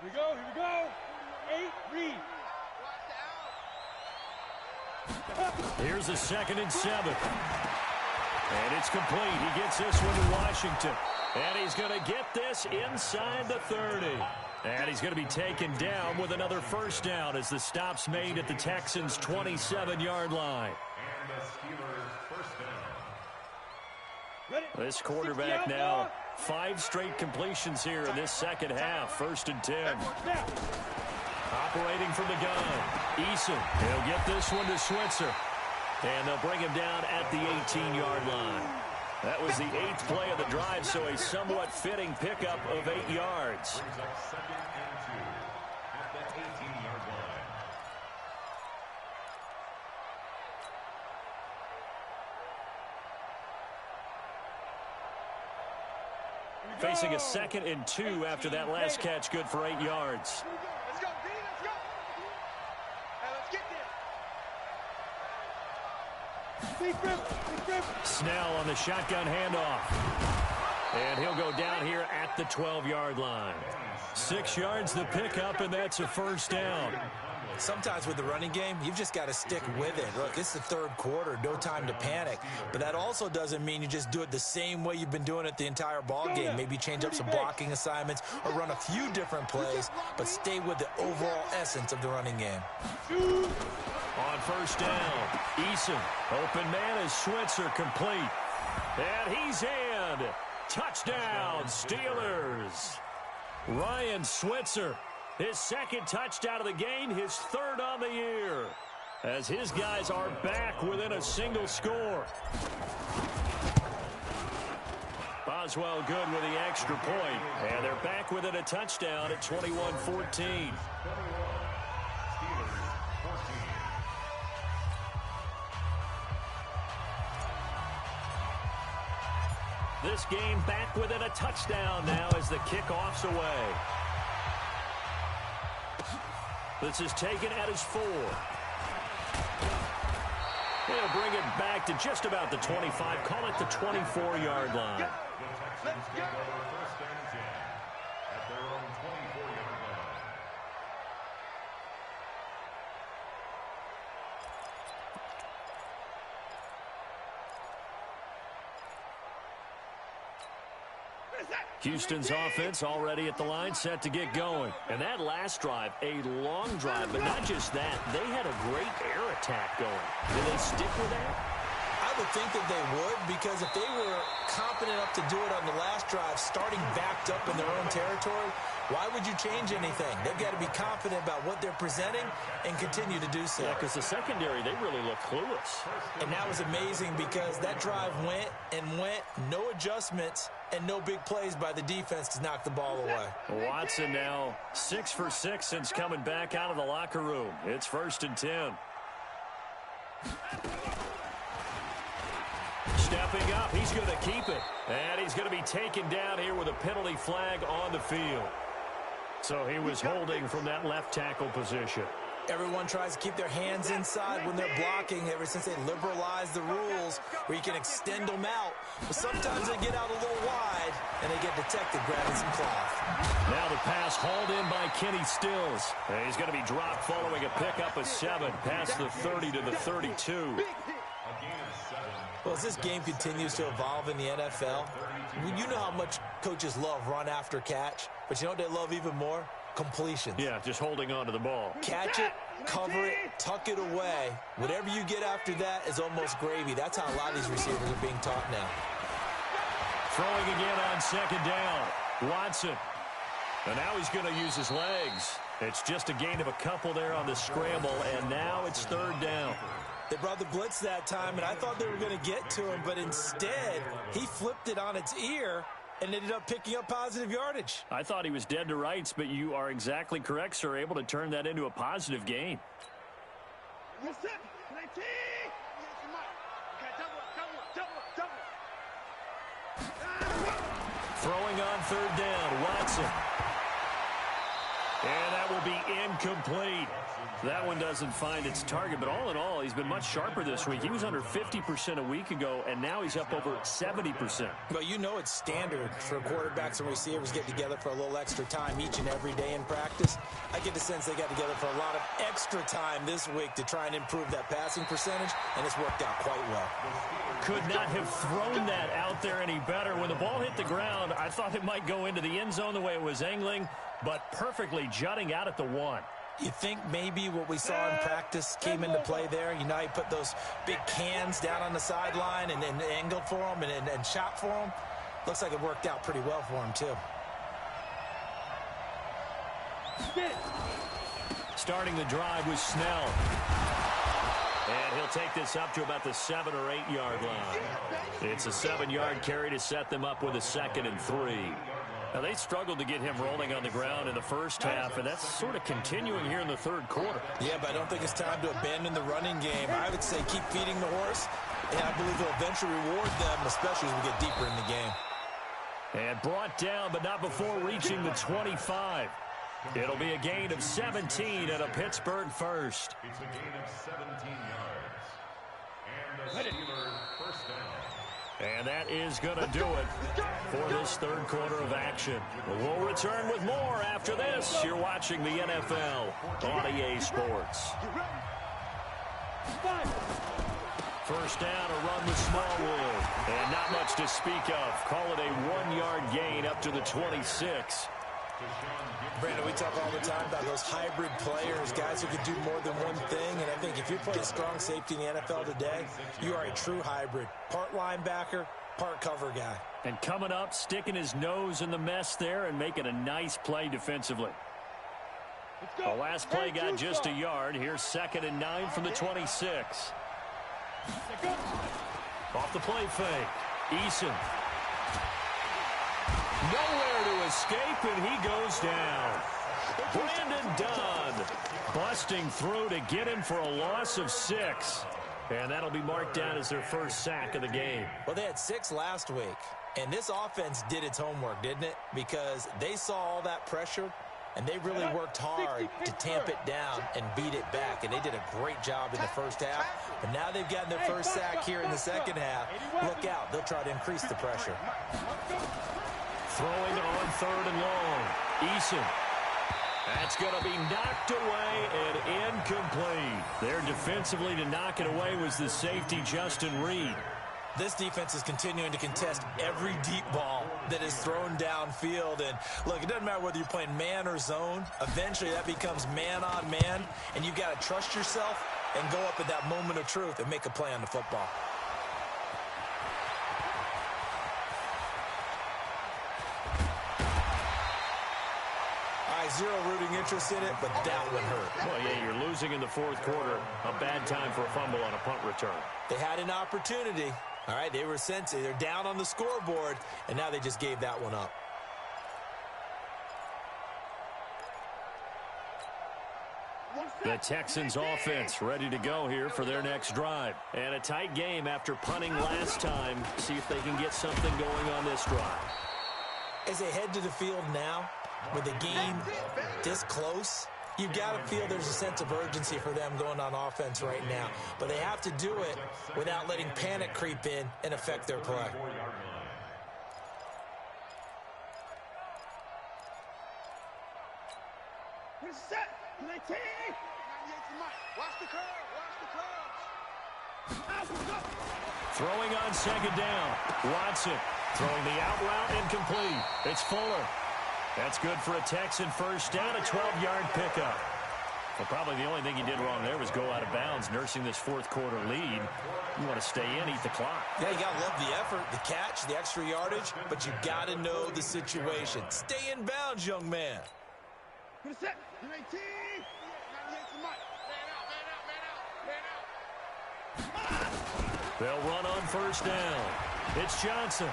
Here we go. Here we go. 8, read. Here's a 2nd and 7. And it's complete. He gets this one to Washington. And he's going to get this inside the 30. And he's going to be taken down with another first down as the stop's made at the Texans' 27-yard line. And the Steelers' first down. This quarterback now 5 straight completions here in this second half. 1st and 10. Operating from the gun, Eason. He'll get this one to Switzer. And they'll bring him down at the 18-yard line. That was the 8th play of the drive, so a somewhat fitting pickup of 8 yards. Brings up 2nd and 2 at the 18-yard line. Facing a 2nd and 2 after that last catch, good for 8 yards. Let's go, D. Let's go. Hey, let's get there. Snell on the shotgun handoff. And he'll go down here at the 12-yard line. 6 yards the pickup, and that's a first down. Sometimes with the running game, you've just got to stick with it. Look, it's the 3rd quarter, no time to panic. But that also doesn't mean you just do it the same way you've been doing it the entire ball game. Maybe change up some blocking assignments or run a few different plays, but stay with the overall essence of the running game. On first down, Eason. Open man is Switzer, complete. And he's in. Touchdown, Steelers. Ryan Switzer. His 2nd touchdown of the game, his 3rd on the year, as his guys are back within a single score. Boswell good with the extra point, and they're back within a touchdown at 21-14. This game back within a touchdown now as the kickoff's away. This is taken at his 4. He'll bring it back to just about the 25. Call it the 24-yard line. The Texans take over first and 10 at their own 24-yard line. Houston's offense already at the line, set to get going. And that last drive, a long drive, but not just that. They had a great air attack going. Did they stick with that? I would think that they would, because if they were confident enough to do it on the last drive, starting backed up in their own territory, why would you change anything? They've got to be confident about what they're presenting and continue to do so. Yeah, because the secondary, they really look clueless. And that was amazing because that drive went and went, no adjustments, and no big plays by the defense to knock the ball away. Watson now 6 for 6 since coming back out of the locker room. It's 1st and 10. Stepping up, he's going to keep it. And he's going to be taken down here with a penalty flag on the field. So he was holding from that left tackle position. Everyone tries to keep their hands inside when they're blocking ever since they liberalized the rules where you can extend them out. But sometimes they get out a little wide and they get detected grabbing some cloth. Now the pass hauled in by Kenny Stills. And he's going to be dropped following a pickup of 7 past the 30 to the 32. Well, as this game continues to evolve in the NFL, you know how much coaches love run after catch, but you know what they love even more? Completions. Yeah, just holding on to the ball. Catch it, cover it, tuck it away. Whatever you get after that is almost gravy. That's how a lot of these receivers are being taught now. Throwing again on 2nd down. Watson. And now he's going to use his legs. It's just a gain of a couple there on the scramble, and now it's 3rd down. They brought the blitz that time, and I thought they were going to get to him, but instead, he flipped it on its ear and ended up picking up positive yardage. I thought he was dead to rights, but you are exactly correct, sir, able to turn that into a positive gain. Throwing on 3rd down, Watson. And that will be incomplete. That one doesn't find its target, but all in all, he's been much sharper this week. He was under 50% a week ago, and now he's up over 70%. Well, you know it's standard for quarterbacks and receivers get together for a little extra time each and every day in practice. I get the sense they got together for a lot of extra time this week to try and improve that passing percentage, and it's worked out quite well. Could not have thrown that out there any better. When the ball hit the ground, I thought it might go into the end zone the way it was angling, but perfectly jutting out at the 1. You think maybe what we saw in practice came into play there? You know, he put those big cans down on the sideline and angled for them and shot for them. Looks like it worked out pretty well for him, too. Starting the drive was Snell. And he'll take this up to about the 7 or 8 yard line. It's a 7-yard carry to set them up with a 2nd and 3. Now, they struggled to get him rolling on the ground in the first half, and that's sort of continuing here in the 3rd quarter. Yeah, but I don't think it's time to abandon the running game. I would say keep feeding the horse, and I believe it'll eventually reward them, especially as we get deeper in the game. And brought down, but not before reaching the 25. It'll be a gain of 17 and a Pittsburgh first. It's a gain of 17 yards. And the Steelers first down. And that is going to do it for this 3rd quarter of action. We'll return with more after this. You're watching the NFL on EA Sports. First down, a run with Smallwood. And not much to speak of. Call it a 1-yard gain up to the 26. Brandon, we talk all the time about those hybrid players, guys who can do more than one thing, and I think if you're playing strong safety in the NFL today, you are a true hybrid. Part linebacker, part cover guy. And coming up, sticking his nose in the mess there and making a nice play defensively. The last play got just a yard. Here's 2nd and 9 from the 26. Off the play fake. Eason. Nowhere to escape, and he goes down. Brandon Dunn busting through to get him for a loss of 6. And that'll be marked down as their first sack of the game. Well, they had 6 last week, and this offense did its homework, didn't it? Because they saw all that pressure, And they really worked hard to tamp it down and beat it back. And they did a great job in the first half. But now they've gotten their first sack here in the second half. Look out. They'll try to increase the pressure. Throwing on 3rd and long. Eason. That's going to be knocked away and incomplete. There defensively to knock it away was the safety, Justin Reed. This defense is continuing to contest every deep ball that is thrown downfield. And, look, it doesn't matter whether you're playing man or zone. Eventually, that becomes man on man, and you've got to trust yourself and go up at that moment of truth and make a play on the football. Zero rooting interest in it, but that one hurt. Well, yeah, you're losing in the 4th quarter. A bad time for a fumble on a punt return. They had an opportunity. All right, they were sensitive. They're down on the scoreboard, and now they just gave that one up. The Texans offense ready to go here for their next drive. And a tight game after punting last time. See if they can get something going on this drive. As they head to the field now, with the game this close, you've got to feel there's a sense of urgency for them going on offense right now. But they have to do it without letting panic creep in and affect their play. Set. 19. Watch the curve. Watch the curve. Throwing on 2nd down. Watson throwing the out route incomplete. It's Fuller. That's good for a Texan first down, a 12-yard pickup. Well, probably the only thing he did wrong there was go out of bounds, nursing this 4th quarter lead. You want to stay in, eat the clock. Yeah, you got to love the effort, the catch, the extra yardage, but you got to know the situation. Stay in bounds, young man. Set. 19. They'll run on 1st down. It's Johnson.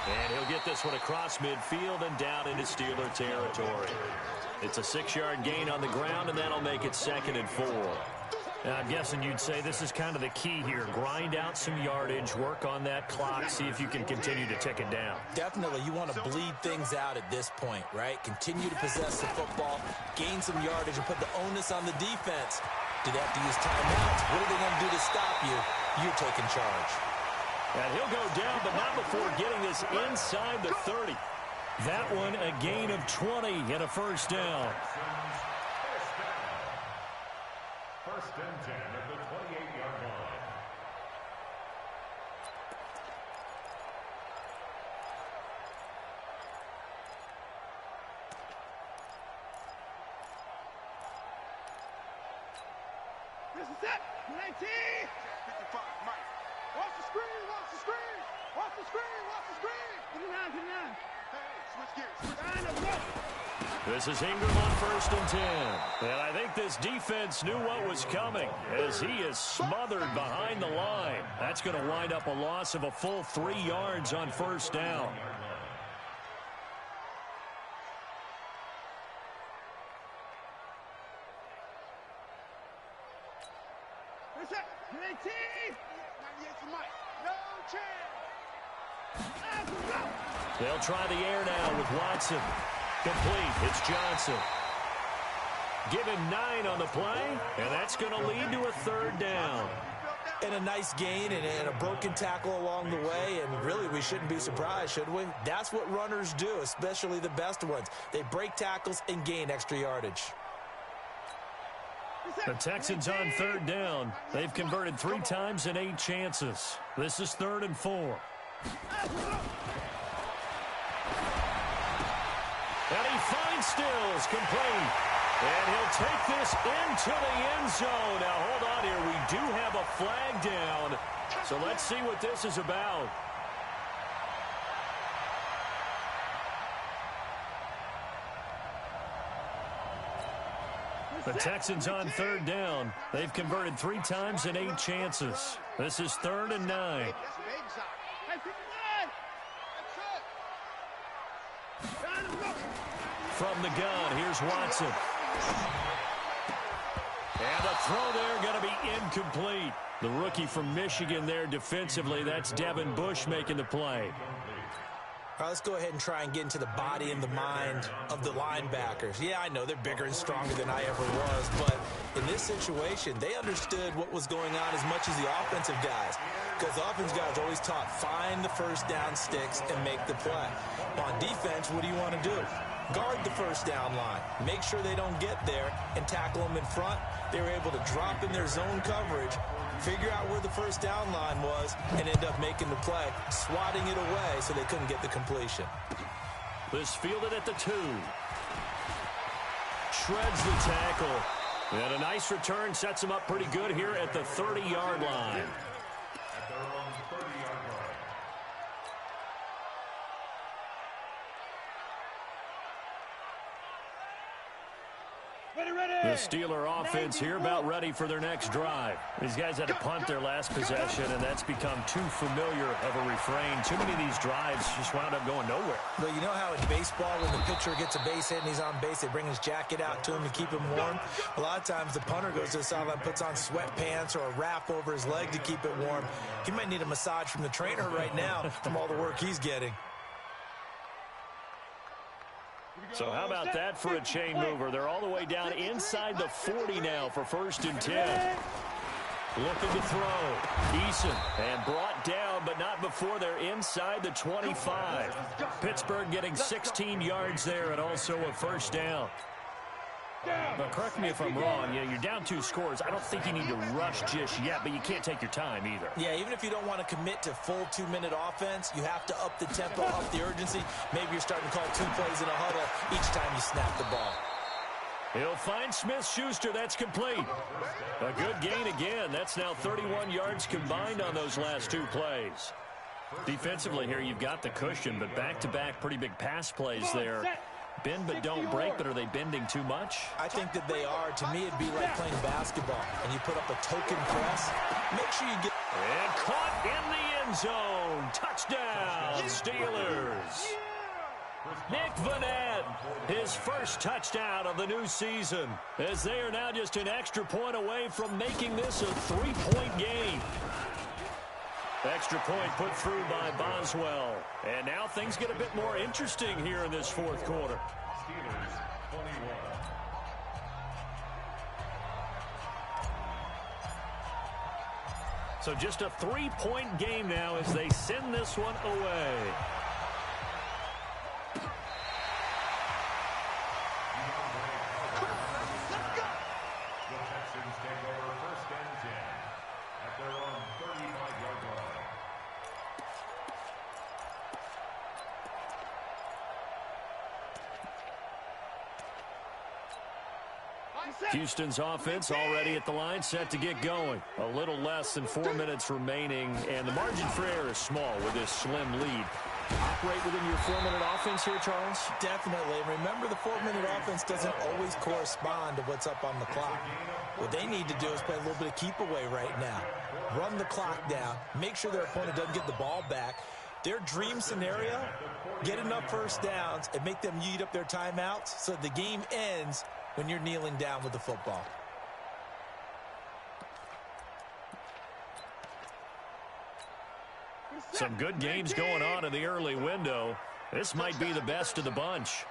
And he'll get this one across midfield and down into Steeler territory. It's a 6-yard gain on the ground, and that'll make it 2nd and 4. Now, I'm guessing you'd say this is kind of the key here. Grind out some yardage, work on that clock, see if you can continue to tick it down. Definitely. You want to bleed things out at this point, right? Continue to possess the football, gain some yardage, and put the onus on the defense. Do they have to use timeouts? What are they going to do to stop you? You're taking charge. And he'll go down, but not before getting this inside the 30. That one a gain of 20 and a first down. First and 10 at the 28-yard line. This is it. 19. 55. Mike. Watch the screen. Watch the screen. Watch the screen. Watch the screen. 59. 59. Hey, switch gears. This is Ingram on 1st and 10. And I think this defense knew what was coming as he is smothered behind the line. That's going to wind up a loss of a full 3 yards on 1st down. They'll try the air now with Watson. Complete. It's Johnson. Give him 9 on the play, and that's going to lead to a 3rd down. And a nice gain and a broken tackle along the way, and really we shouldn't be surprised, should we? That's what runners do, especially the best ones. They break tackles and gain extra yardage. The Texans on 3rd down. They've converted 3 times in 8 chances. This is 3rd and 4. And he finds Stills, complete. And he'll take this into the end zone. Now, hold on here. We do have a flag down. So let's see what this is about. The Texans on 3rd down. They've converted 3 times in 8 chances. This is 3rd and 9. From the gun, here's Watson. And the throw there going to be incomplete. The rookie from Michigan there defensively. That's Devin Bush making the play. All right, let's go ahead and try and get into the body and the mind of the linebackers. Yeah, I know they're bigger and stronger than I ever was, but in this situation, they understood what was going on as much as the offensive guys, because the offensive guys always taught, find the first down sticks and make the play. On defense, what do you want to do? Guard the first down line. Make sure they don't get there and tackle them in front. They were able to drop in their zone coverage, figure out where the first down line was, and end up making the play, swatting it away so they couldn't get the completion. This fielded at the 2. Shreds the tackle. And a nice return sets him up pretty good here at the 30-yard line. At their own 30-yard line. The Steeler offense here about ready for their next drive. These guys had to punt their last possession, and that's become too familiar of a refrain. Too many of these drives just wound up going nowhere. But you know how in baseball, when the pitcher gets a base hit and he's on base, they bring his jacket out to him to keep him warm? A lot of times the punter goes to the sideline, puts on sweatpants or a wrap over his leg to keep it warm. He might need a massage from the trainer right now from all the work he's getting. So how about that for a chain mover? They're all the way down inside the 40 now for 1st and 10. Looking to throw. Eason, and brought down, but not before they're inside the 25. Pittsburgh getting 16 yards there and also a 1st down. But correct me if I'm wrong. Yeah, you're down 2 scores. I don't think you need to rush just yet, but you can't take your time either. Yeah, even if you don't want to commit to full 2-minute offense, you have to up the tempo, up the urgency. Maybe you're starting to call 2 plays in a huddle each time you snap the ball. He'll find Smith-Schuster. That's complete. A good gain again. That's now 31 yards combined on those last 2 plays. Defensively here, you've got the cushion, but back-to-back pretty big pass plays there. Bend but don't break, but are they bending too much? I think that they are. To me, it'd be like playing basketball, and you put up a token press. Make sure you get... And caught in the end zone. Touchdown, Steelers. Nick Vanette, his first touchdown of the new season, as they are now just an extra point away from making this a 3-point game. Extra point put through by Boswell. And now things get a bit more interesting here in this 4th quarter. Steelers 21. So just a 3-point game now as they send this one away. The Texans take over 1st and 10 at their own 35-yard line. Houston's offense already at the line, set to get going. A little less than 4 minutes remaining, and the margin for error is small with this slim lead. Operate within your 4-minute offense here, Charles? Definitely. And remember, the 4-minute offense doesn't always correspond to what's up on the clock. What they need to do is play a little bit of keep away right now. Run the clock down. Make sure their opponent doesn't get the ball back. Their dream scenario, get enough 1st downs and make them eat up their timeouts so the game ends when you're kneeling down with the football. Some good gains going on in the early window. This might be the best of the bunch.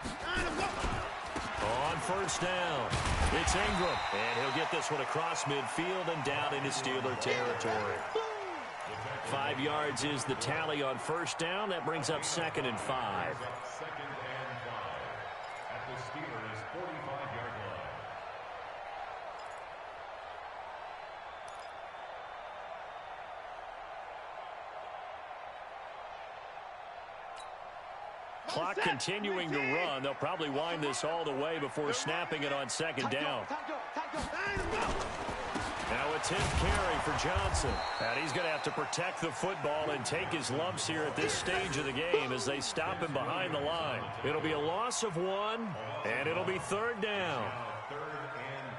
On 1st down, it's Ingram, and he'll get this one across midfield and down into Steeler territory. 5 yards is the tally on 1st down. That brings up 2nd and 5. 2nd and 5 at the Steelers' 45-yard line. Clock continuing to run. They'll probably wind this all the way before snapping it on 2nd down. Now a 10th carry for Johnson. And he's going to have to protect the football and take his lumps here at this stage of the game as they stop him behind the line. It'll be a loss of 1, and it'll be 3rd down. 3rd and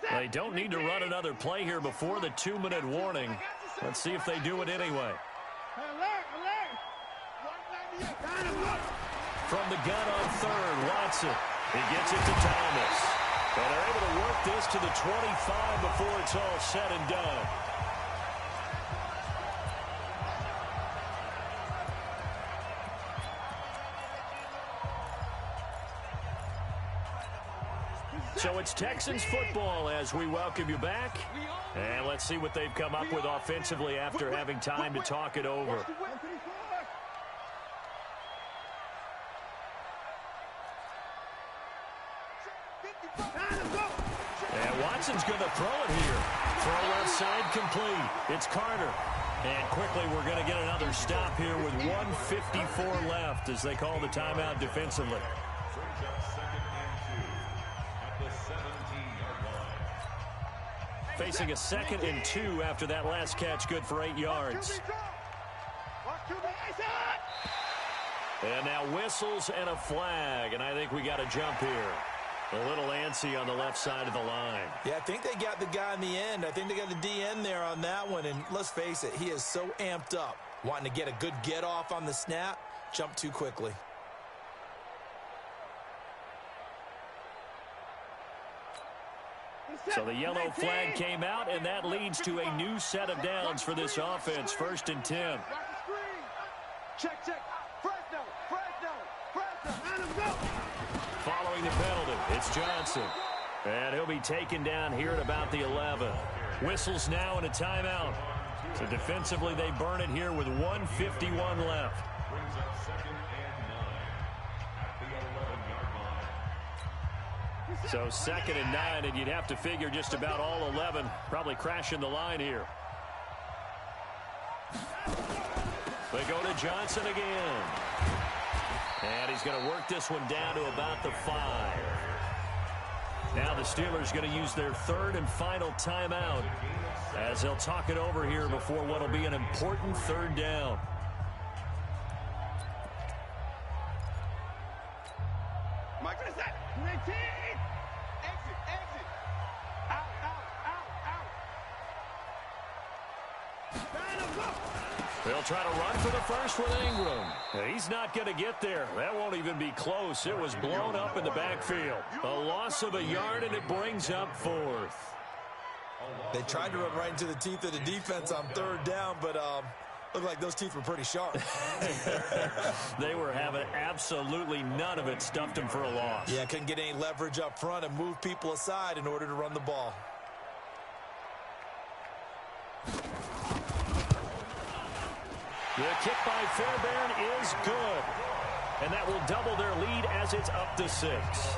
5. They don't need to run another play here before the 2-minute warning. Let's see if they do it anyway. From the gun on 3rd, Watson. He gets it to Thomas. And they're able to work this to the 25 before it's all said and done. So it's Texans football as we welcome you back. And let's see what they've come up with offensively after having time to talk it over. And Watson's going to throw it here. Throw left side complete. It's Carter. And quickly we're going to get another stop here with 1:54 left as they call the timeout defensively. Facing a 2nd and 2 after that last catch, good for 8 yards. And now whistles and a flag, and I think we got a jump here. A little antsy on the left side of the line. Yeah, I think they got the guy in the end. I think they got the DN there on that one, and let's face it, he is so amped up, wanting to get a good get off on the snap, jump too quickly. So the yellow flag came out, and that leads to a new set of downs for this offense. 1st and 10. Check. Fresno. Following the penalty, it's Johnson. And he'll be taken down here at about the 11. Whistles now and a timeout. So defensively, they burn it here with 1:51 left. Brings up 2nd and 9 at the 11-yard line. So 2nd and 9, and you'd have to figure just about all 11 probably crashing the line here. They go to Johnson again. And he's going to work this one down to about the 5. Now the Steelers going to use their 3rd and final timeout as they'll talk it over here before what will be an important 3rd down. Mike, what is that? 19! Exit! Out! They'll try to run for the first with Ingram. He's not going to get there. That won't even be close. It was blown up in the backfield. A loss of a yard, and it brings up 4th. They tried to run right into the teeth of the defense on 3rd down, but looked like those teeth were pretty sharp. They were having absolutely none of it. Stuffed him for a loss. Yeah, couldn't get any leverage up front and move people aside in order to run the ball. The kick by Fairbairn is good. And that will double their lead as it's up to 6.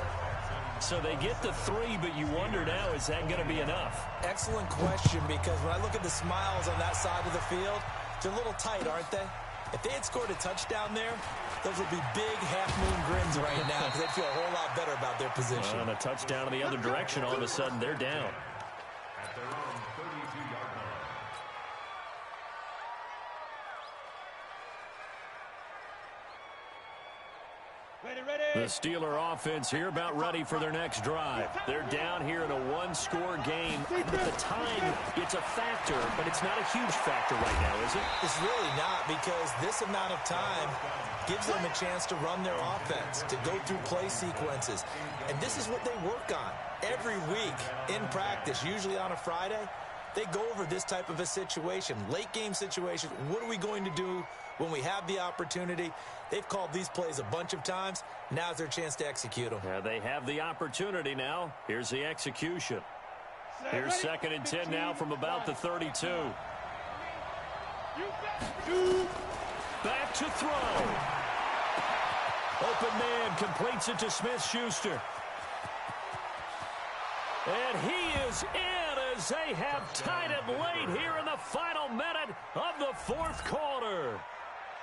So they get the 3, but you wonder now, is that going to be enough? Excellent question, because when I look at the smiles on that side of the field, they're a little tight, aren't they? If they had scored a touchdown there, those would be big half-moon grins right now because they'd feel a whole lot better about their position. On a touchdown in the other direction, all of a sudden they're down. At their own 32-yard line. The Steeler offense here about ready for their next drive. They're down here in a 1-score game. At the time, it's a factor, but it's not a huge factor right now, is it? It's really not, because this amount of time gives them a chance to run their offense, to go through play sequences. And this is what they work on every week in practice, usually on a Friday. They go over this type of a situation, late game situation. What are we going to do when we have the opportunity? They've called these plays a bunch of times. Now's their chance to execute them. Yeah, they have the opportunity now. Here's the execution. Here's 2nd and 10 now from about the 32. Back to throw. Open man completes it to Smith-Schuster. And he is in as they have tied it late here in the final minute of the 4th quarter.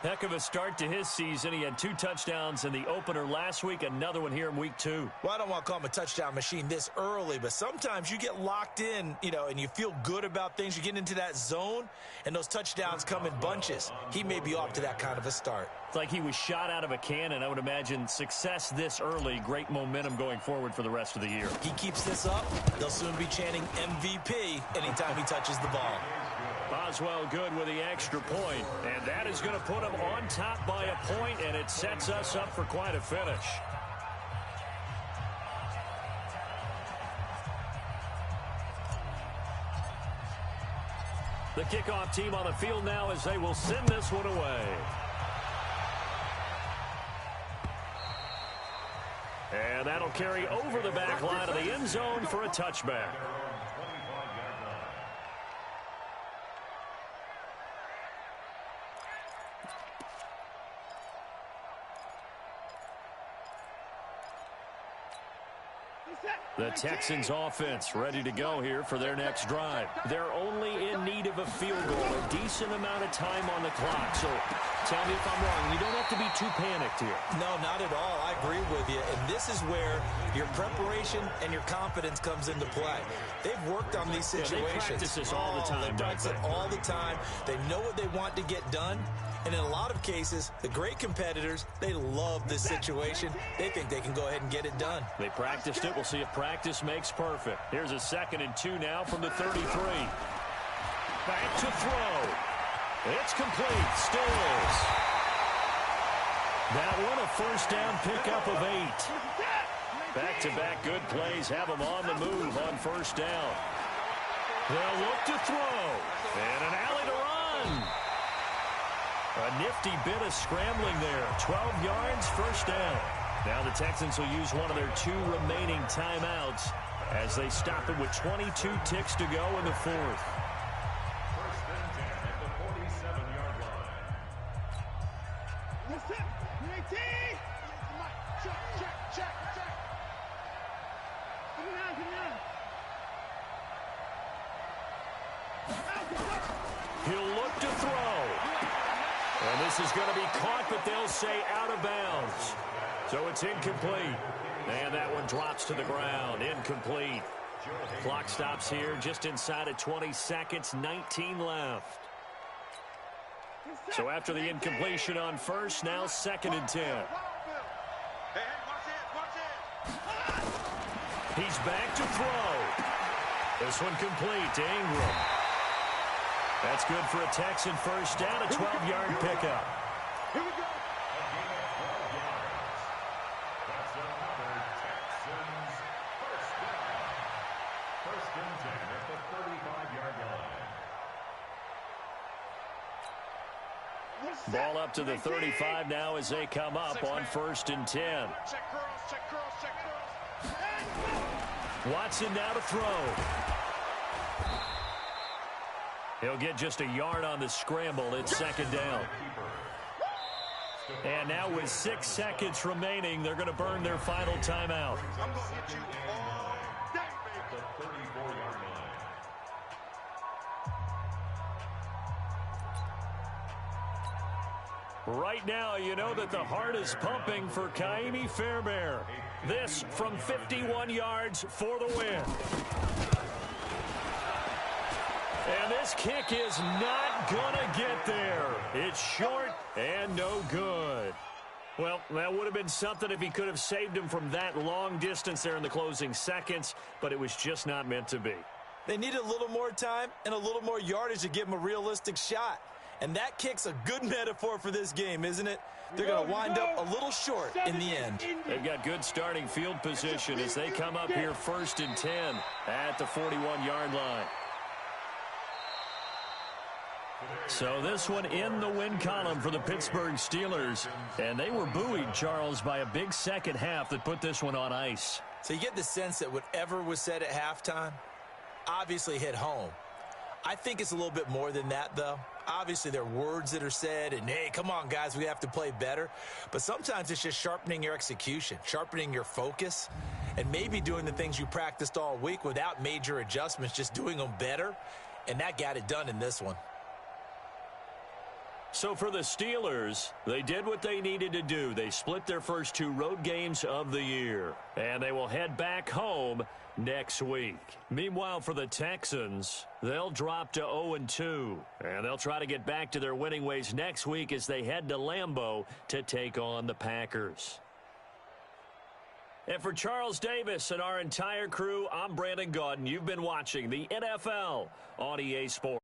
Heck of a start to his season. He had 2 touchdowns in the opener last week, another one here in week 2. Well, I don't want to call him a touchdown machine this early, but sometimes you get locked in, and you feel good about things. You get into that zone, and those touchdowns come in bunches. He may be off to that kind of a start. It's like he was shot out of a cannon. I would imagine success this early, great momentum going forward for the rest of the year. He keeps this up, they'll soon be chanting MVP anytime he touches the ball. Boswell good with the extra point, and that is going to put him on top by a point, and it sets us up for quite a finish. The kickoff team on the field now as they will send this one away. And that'll carry over the back line of the end zone for a touchback. The Texans offense ready to go here for their next drive. They're only in need of a field goal, a decent amount of time on the clock. So tell me if I'm wrong. You don't have to be too panicked here. No, not at all. I agree with you. And this is where your preparation and your confidence comes into play. They've worked on these situations. They practice this all the time. They practice it all the time. They know what they want to get done. And in a lot of cases, the great competitors, they love this situation. They think they can go ahead and get it done. They practiced it. We'll see if practice makes perfect. Here's a 2nd and 2 now from the 33. Back to throw. It's complete. Still is. That one a first down pickup of 8. Back-to-back good plays have them on the move on first down. They'll look to throw. And an alley to run. A nifty bit of scrambling there. 12 yards, first down. Now the Texans will use one of their 2 remaining timeouts as they stop it with 22 ticks to go in the 4th. First and 10 at the 47-yard line. Listen, 19. Check. 59. He'll look to throw. And this is going to be caught, but they'll say out of bounds. So it's incomplete. And that one drops to the ground. Incomplete. Clock stops here just inside of 20 seconds. 19 left. So after the incompletion on first, now 2nd and 10. Hey, watch it. He's back to throw. This one complete to Ingram. That's good for a Texan first down, a 12-yard pickup. Here we go. A gain of 12 yards. That's another Texans first down. First and 10 at the 35-yard line. Ball up to the 35 now as they come up on 1st and 10. Check girls. Watson now to throw. He'll get just a yard on the scramble. It's 2nd down. And now with 6 seconds remaining, they're going to burn their final timeout. I'm going to hit you all day, baby. The 34-yard line. Right now, you know that the heart is pumping for Kaimi Fairbairn. This from 51 yards for the win. And this kick is not going to get there. It's short and no good. Well, that would have been something if he could have saved him from that long distance there in the closing seconds, but it was just not meant to be. They need a little more time and a little more yardage to give him a realistic shot. And that kick's a good metaphor for this game, isn't it? They're going to wind up a little short in the end. They've got good starting field position as they come up here 1st and 10 at the 41-yard line. So this one in the win column for the Pittsburgh Steelers. And they were buoyed, Charles, by a big second half that put this one on ice. So you get the sense that whatever was said at halftime obviously hit home. I think it's a little bit more than that, though. Obviously, there are words that are said, and, hey, come on, guys, we have to play better. But sometimes it's just sharpening your execution, sharpening your focus, and maybe doing the things you practiced all week without major adjustments, just doing them better. And that got it done in this one. So for the Steelers, they did what they needed to do. They split their first 2 road games of the year, and they will head back home next week. Meanwhile, for the Texans, they'll drop to 0-2, and they'll try to get back to their winning ways next week as they head to Lambeau to take on the Packers. And for Charles Davis and our entire crew, I'm Brandon Gaudin. You've been watching the NFL on EA Sports.